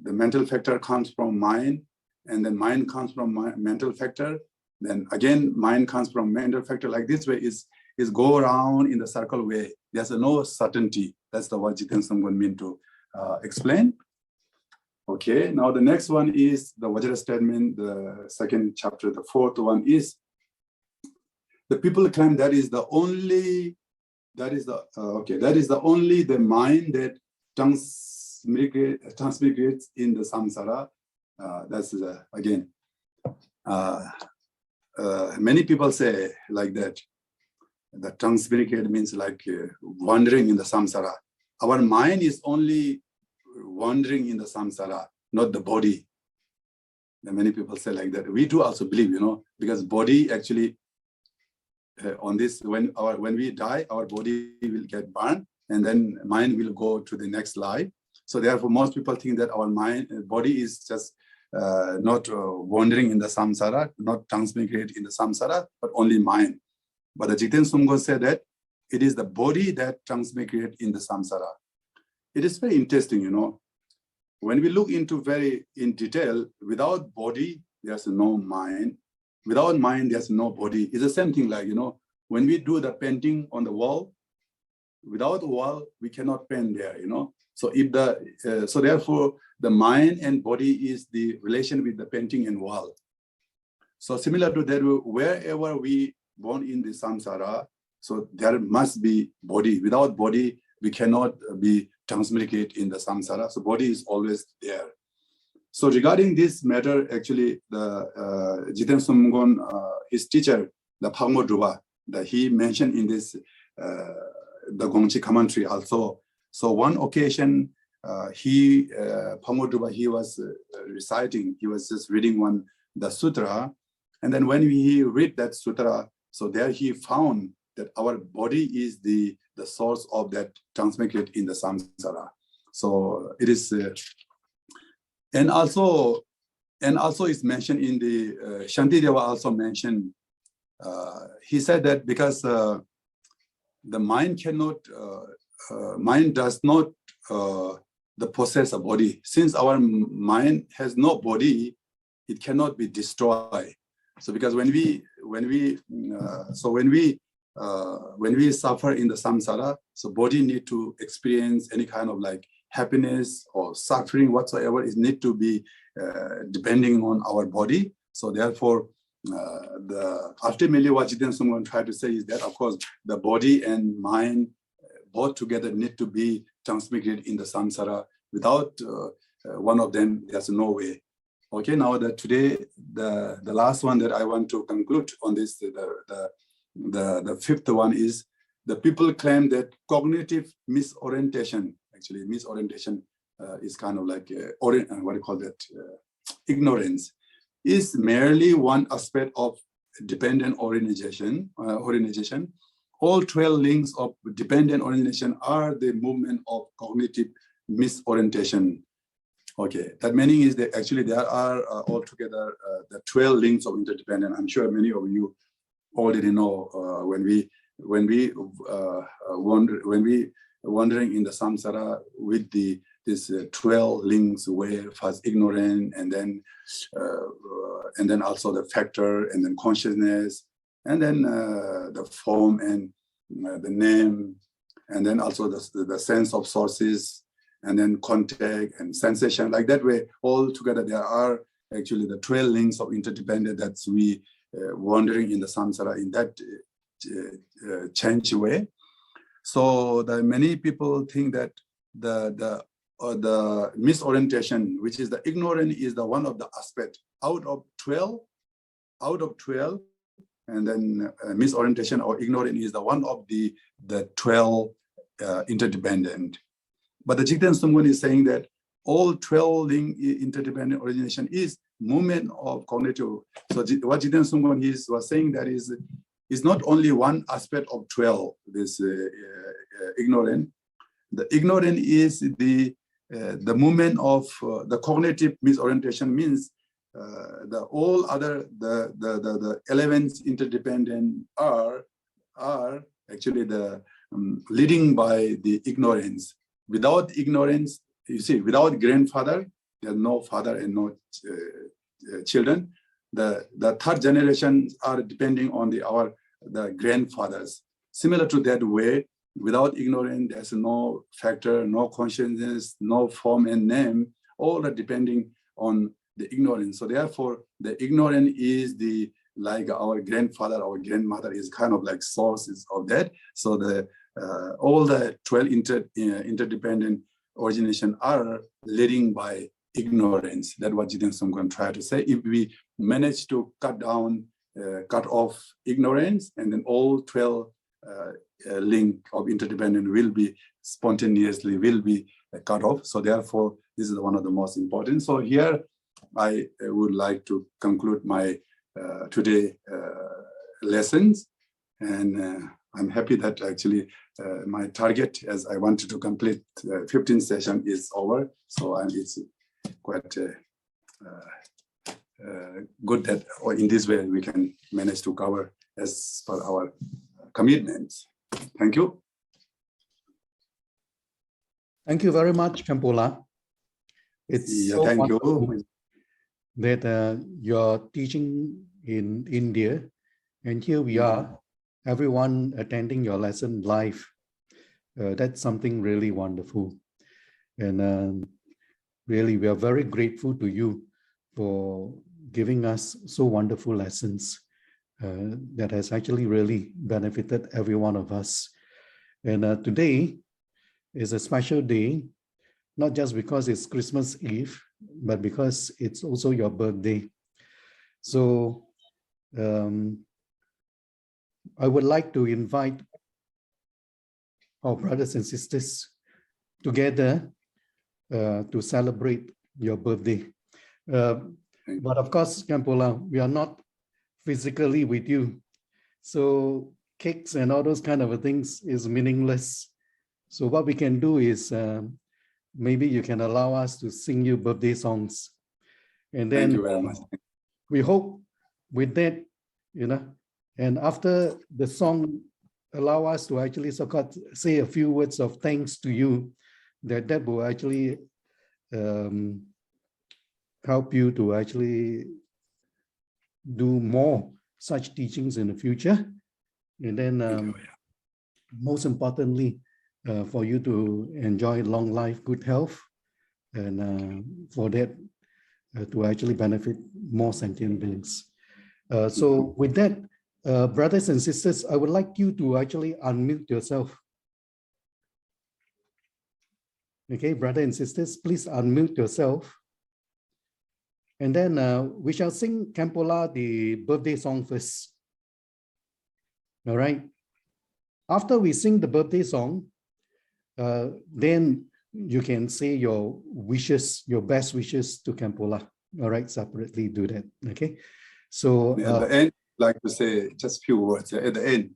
the mental factor comes from mind, and then mind comes from mental factor, then again mind comes from mental factor. Like this way is go around in the circle way. There's no certainty. That's what Jiten Sumgon mean to explain. Okay, now the next one is the Vajra statement, the second chapter, the fourth one is the people claim that is the only the mind that transmigrates in the samsara. That's again many people say like that. The transmigrate means like wandering in the samsara. Our mind is only wandering in the samsara, not the body. And many people say like that. We do also believe, you know, because body actually on this, when we die, our body will get burned, and then mind will go to the next life. So therefore, most people think that our body is just not wandering in the samsara, not transmigrate in the samsara, but only mind. But the Jiten Sumgon said that it is the body that transmigrate in the samsara. It is very interesting, you know. When we look into very in detail, without body, there's no mind. Without mind, there's no body. It's the same thing like, you know, when we do the painting on the wall, without the wall, we cannot paint there, you know. So so therefore, the mind and body is the relation with the painting and wall. So similar to that, wherever we born in the samsara, so there must be body. Without body, we cannot be transmigrate in the samsara. So body is always there. So regarding this matter, actually, the Jiten Sumgon, his teacher, the Phangmo Druba, that he mentioned in this the Gongchig commentary also. So one occasion, Phangmo Druba, he was reciting, he was just reading the sutra, and then when he read that sutra, so there he found that our body is the source of that transmigrate in the samsara. So it is. And also it's mentioned in the Shantideva also mentioned, he said that because the mind cannot, mind does not possess a body. Since our mind has no body, it cannot be destroyed. So because when we suffer in the samsara, so body need to experience any kind of like happiness or suffering whatsoever is need to be depending on our body. So therefore, ultimately what Jiten Sumgon tried to say is that, of course, the body and mind both together need to be transmigrated in the samsara. Without one of them, there's no way. Okay, now that today, the last one that I want to conclude on this, the fifth one is the people claim that cognitive misorientation, actually misorientation is kind of like what do you call that? Ignorance is merely one aspect of dependent orientation. All 12 links of dependent orientation are the movement of cognitive misorientation. Okay, that meaning is that actually there are altogether the 12 links of interdependent. I'm sure many of you already know when we wandering in the samsara with this 12 links, where first ignorant, and then also the factor, and then consciousness, and then the form and the name, and then also the sense of sources, and then contact and sensation. Like that way, all together there are actually the 12 links of interdependent that we wandering in the samsara in that change way. So the many people think that the misorientation, which is the ignorant, is the one of the aspect out of 12, and then misorientation or ignorant is the one of the 12 interdependent. But the Jiten Sumgon is saying that all 12 link interdependent origination is movement of cognitive. So what Jiten Sumgon was saying that is not only one aspect of 12, this ignorant. The ignorant is the movement of the cognitive misorientation, means all other the elements interdependent are actually the leading by the ignorance. Without ignorance, you see, without grandfather, there's no father and no children. The third generation are depending on the grandfathers. Similar to that way, without ignorance, there's no factor, no consciousness, no form and name. All are depending on the ignorance. So therefore, the ignorant is like our grandfather, our grandmother is kind of like sources of that. So all the 12 interdependent origination are leading by ignorance. That's what Jiten Sumgon tried to say. If we manage to cut off ignorance, and then all 12 link of interdependent will be spontaneously cut off. So therefore, this is one of the most important. So here, I would like to conclude my today lessons, and I'm happy that actually my target, as I wanted to complete 15 session, is over. So it's quite good that in this way we can manage to cover as per our commitments. Thank you. Thank you very much, Khenpo. It's so thank wonderful you. That you're teaching in India, and here we are, everyone attending your lesson live. That's something really wonderful. And really, we are very grateful to you for giving us so wonderful lessons that has actually really benefited every one of us. And today is a special day, not just because it's Christmas Eve, but because it's also your birthday. So I would like to invite our brothers and sisters together to celebrate your birthday. But of course, Khenpo, we are not physically with you. So cakes and all those kind of things is meaningless. So what we can do is maybe you can allow us to sing you birthday songs. And then thank you very much. We hope with that, and after the song allow us to actually say a few words of thanks to you, that will actually help you to actually do more such teachings in the future. And then most importantly, for you to enjoy long life, good health, and for that to actually benefit more sentient beings. So with that, brothers and sisters, I would like you to actually unmute yourself. Okay, brothers and sisters, please unmute yourself. And then we shall sing Khenpo the birthday song first. All right. After we sing the birthday song, then you can say your wishes, your best wishes to Khenpo. All right, separately do that. Okay. So at the end, I'd like to say just a few words at the end.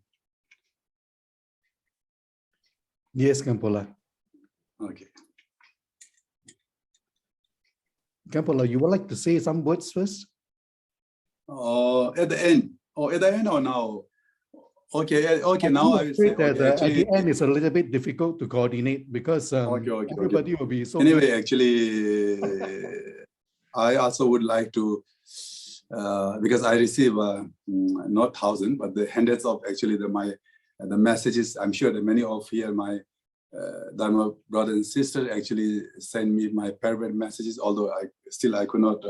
Yes, Khenpo. Okay. Khenpo, you would like to say some words first? At the end. Oh, at the end or now? Okay, okay. Now I will say. Okay, at the end, it's a little bit difficult to coordinate because everybody will be so. Anyway, actually, I also would like to, because I receive not 1,000, but the hundreds of actually the messages. I'm sure that many of here my Dharma brothers and sisters actually send me my private messages, although I could not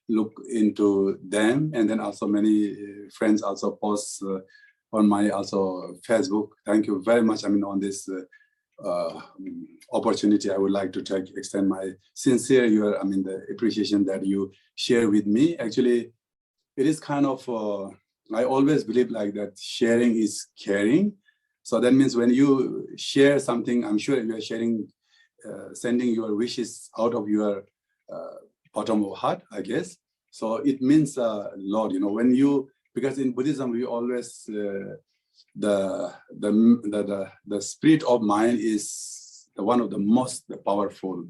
look into them. And then also many friends also post on my also Facebook. Thank you very much. I mean, on this opportunity, I would like to extend my sincere the appreciation that you share with me. Actually, it is kind of I always believe like that sharing is caring. So that means when you share something, I'm sure you are sharing, sending your wishes out of your bottom of heart, I guess. So it means a lot, when you, because in Buddhism we always the spirit of mind is one of the most powerful.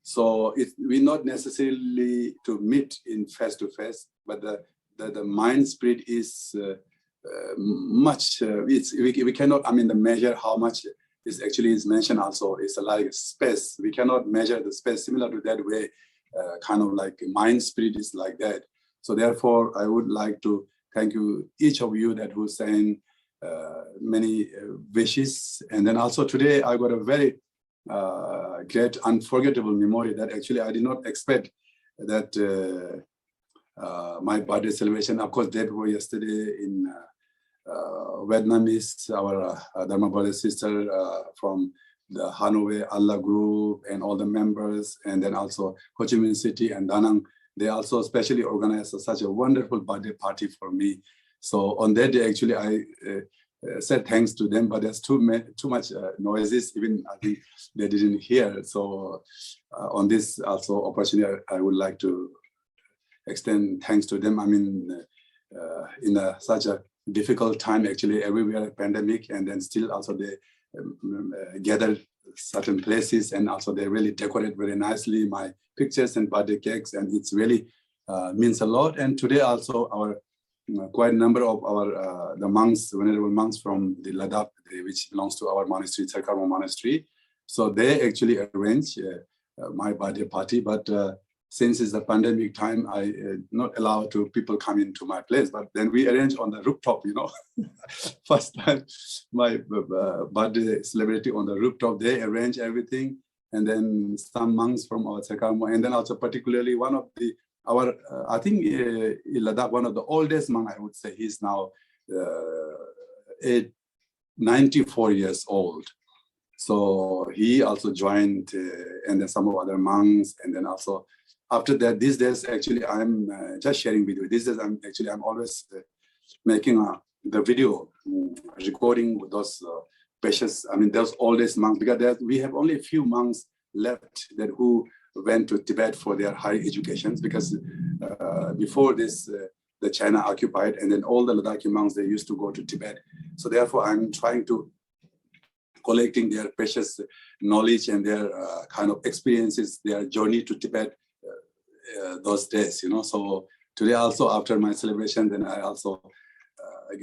So we not necessarily to meet in face to face, but the mind spirit is much. We cannot. The measure how much is actually is mentioned also is like space. We cannot measure the space similar to that way. Kind of like mind spirit is like that. So therefore, I would like to thank you, each of you that who saying many wishes. And then also today I got a very great unforgettable memory that actually I did not expect that my birthday celebration. Of course, day before yesterday in Vietnamese, our Dharma brother sister from the Hanoi Allah group and all the members, and then also Ho Chi Minh City and Da Nang, they also specially organized such a wonderful birthday party for me. So on that day, actually, I said thanks to them, but there's too much noises, even I think they didn't hear. So on this also opportunity, I would like to extend thanks to them. In such a difficult time, actually, everywhere pandemic, and then still also they gather certain places, and also they really decorate very nicely my pictures and birthday cakes, and it's really means a lot. And today also our quite a number of our the monks, venerable monks from the Ladakh, which belongs to our monastery, Khenpo monastery. So they actually arrange my birthday party, but since it's the pandemic time, I not allowed to people come into my place. But then we arrange on the rooftop, First time my birthday celebrating on the rooftop, they arrange everything. And then some monks from our Khenpo, and then also particularly one of our, I think in Ladakh, one of the oldest monk, I would say, he's now 94 years old. So he also joined, and then some of other monks, and then also after that, these days, actually, I'm just sharing with you. These days, I'm always making the video recording with those precious, those oldest monks, because we have only a few monks left that who went to Tibet for their higher educations, because before this, the China occupied, and then all the Ladakhi monks, they used to go to Tibet. So therefore, I'm trying to collecting their precious knowledge and their kind of experiences, their journey to Tibet those days, So today also, after my celebration, then I also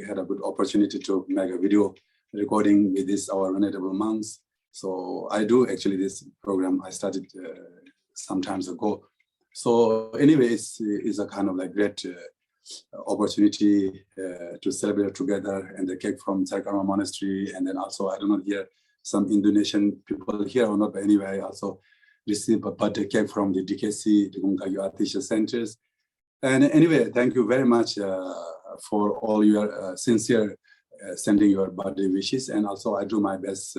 had a good opportunity to make a video recording with our venerable monks. So I do actually this program. I started some times ago. So anyway, it's a kind of like great opportunity to celebrate together, and the cake from Sarkarma Monastery, and then also, I don't know here, some Indonesian people here or not, but anyway, I also received a birthday cake from the DKC, the Gongchig Artisan Centers. And anyway, thank you very much for all your sincere sending your birthday wishes. And also I do my best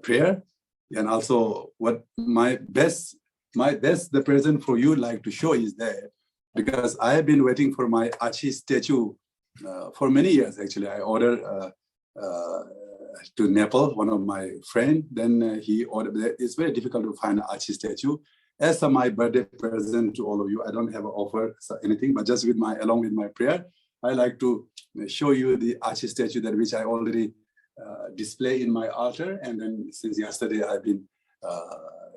prayer. And also what my best the present for you like to show is that, because I have been waiting for my Achi statue for many years. Actually, I ordered to Nepal, one of my friend, then he ordered. It's very difficult to find an Achi statue. As my birthday present to all of you, I don't have an offer anything, but just along with my prayer, I like to show you the Achi statue that which I already display in my altar. And then since yesterday, I've been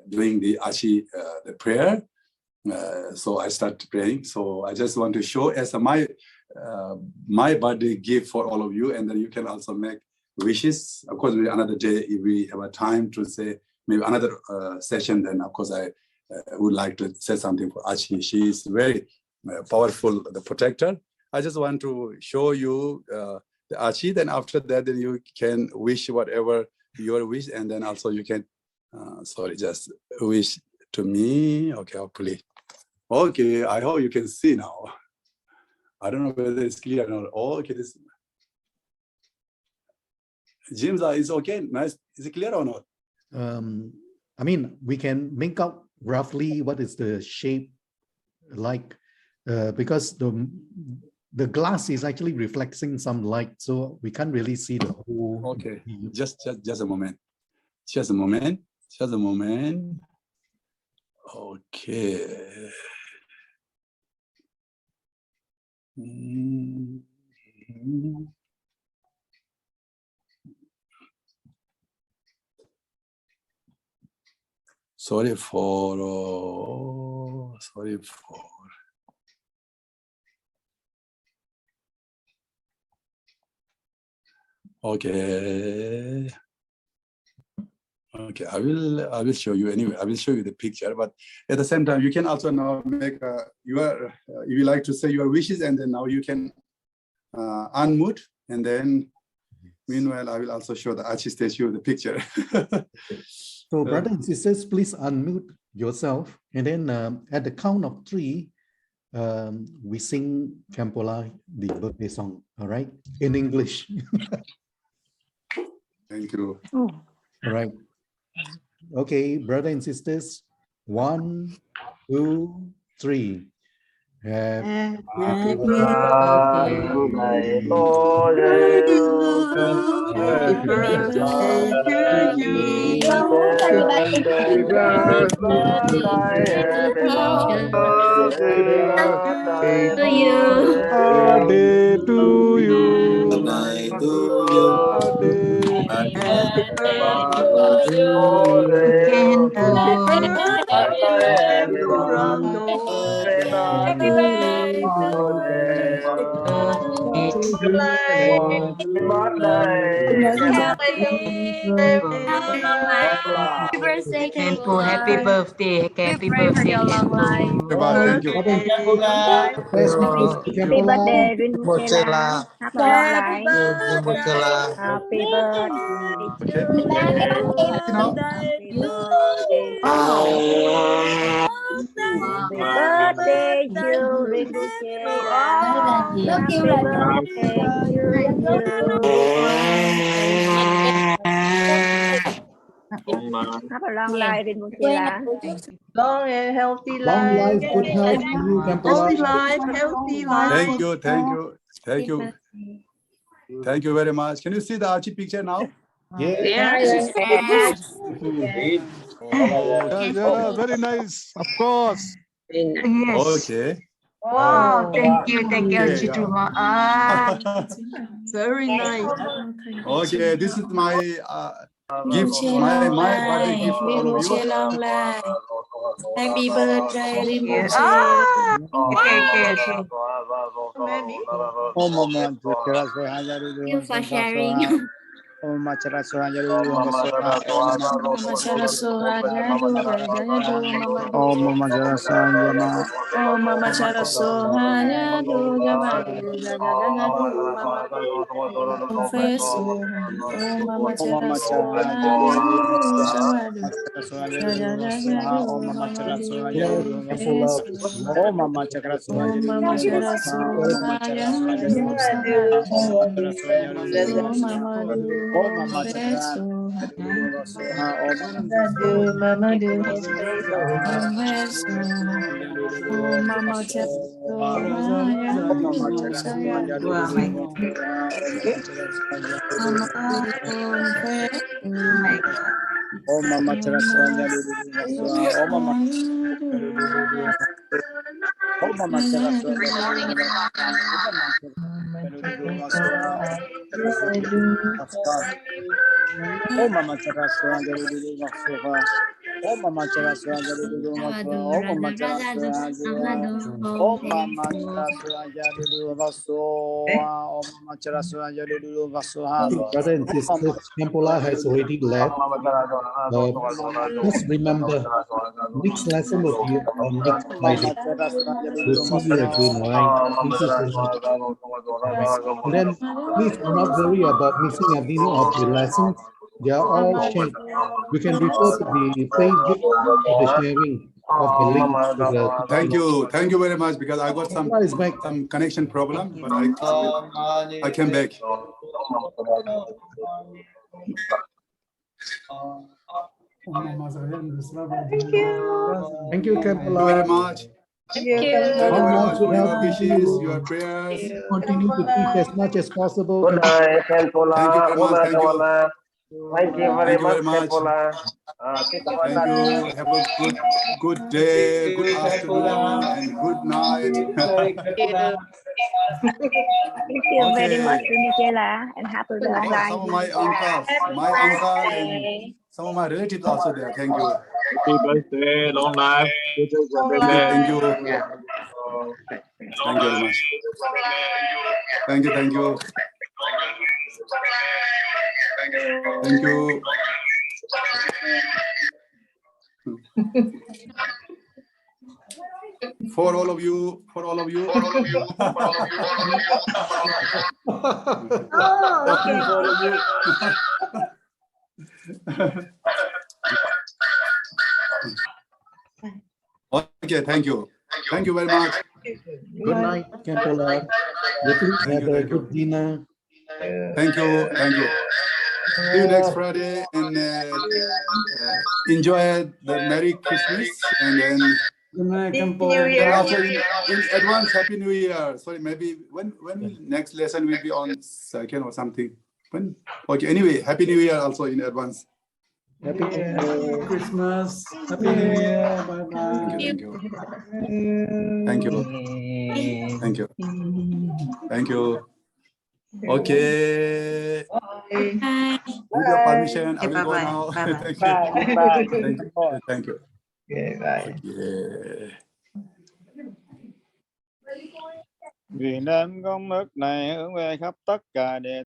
doing the Achi the prayer. So I start praying. So I just want to show as my birthday gift for all of you, and then you can also make wishes. Of course, another day, if we have a time to say maybe another session, then of course I would like to say something for Achi. She is very powerful, the protector. I just want to show you the Achi. Then after that, then you can wish whatever your wish, and then also you can, just wish to me. Okay, hopefully. Okay, I hope you can see now. I don't know whether it's clear or not. Oh, okay, this. James, is okay. Nice. Is it clear or not? We can make out roughly what is the shape like, because the glass is actually reflecting some light, so we can't really see the whole. Okay, just a moment. Just a moment. Just a moment. Okay. Sorry for. Okay. Okay, I will show you anyway. I will show you the picture, but at the same time, you can also now make if you like to say your wishes, and then now you can unmute, and then meanwhile, I will also show the Achi statue, the picture. So, brothers and sisters, please unmute yourself, and then at the count of 3, we sing Khenpo, the birthday song. All right, in English. Thank you. All right. Okay, brothers and sisters, 1, 2, 3. Happy birthday to you. Happy Birthday to you. Khenpo, happy birthday, happy birthday, Khenpo. Thank you. Happy birthday, Rinpoche. Happy birthday to Okay. you. Now. Happy birthday to you. Happy birthday to Rinpoche. Happy birthday to you. Have a long life in Mukela. Long and healthy Long life, life. good health to you, Khenpo. Healthy life, healthy life. Thank you, thank you, thank you, thank you very much. Can you see the Archie picture now? Yes. Yeah, very nice. Of course. Yes. Okay. Wow, thank you, Okay, yeah. Chituma. Ah, Very nice. Okay, this is my gift, my birthday gift for all of you. Long life. Happy birthday, Rinpoche. yes. Ah, okay. Many. Thank you for sharing. Mama cara sohanya du gajanya du mama du. Oh mama cara sohanya du jamari gajanya du mama du. Confesso. Oh mama cara sohanya du jamari gajanya du mama du. Yes, Khenpo love. Confesso. Oh mama cara sohanya du samari. Oh mama du confesso. Mama do. Confesso. Oh mama cara sohanya du sayang. Wow, my God. Mama Oh du confesso. my God. Mama sohanya du Adu Radha Radha Adu Brother and sisters, Khenpo has already left. Just remember, next lesson will be on next Friday. We'll see you again, all right? Thank you so much. And then please do not worry about missing any of the lessons. They are all shared. You can refer to the Facebook for the sharing of the link to the. Thank you very much, because I got some connection problem, but I came back. Thank you, Khenpo. Thank you very much. Thank you. Thank you very much for your Help wishes, you. your prayers. Continue to teach as much as possible. Thank you very much. Thank you. Thank you very Thank you very much, much. Thank you. Have a good day, good afternoon, and good night. Thank you very much, Mukela, and happy long life. Some of my uncles, and some of my relatives also there. Thank you. Happy birthday, long life. Thank you. Thank you very much. Thank you. Thank you. Thank you. For all of you. Oh, okay. For all of you. Okay, thank you. Thank you very much. Good night, Khenpo. Please have a good dinner. Thank you. See you next Friday, and enjoy the Merry Christmas, and then also in advance Happy New Year. Sorry, maybe when next lesson will be on second or something. When? Okay. Anyway, Happy New Year also in advance. Happy Christmas. Happy New Year. Bye-bye. Thank you. Okay. With your permission, I will go now. Thank you. Okay, bye. Vì nên công đức này hướng về khắp tất cả đệ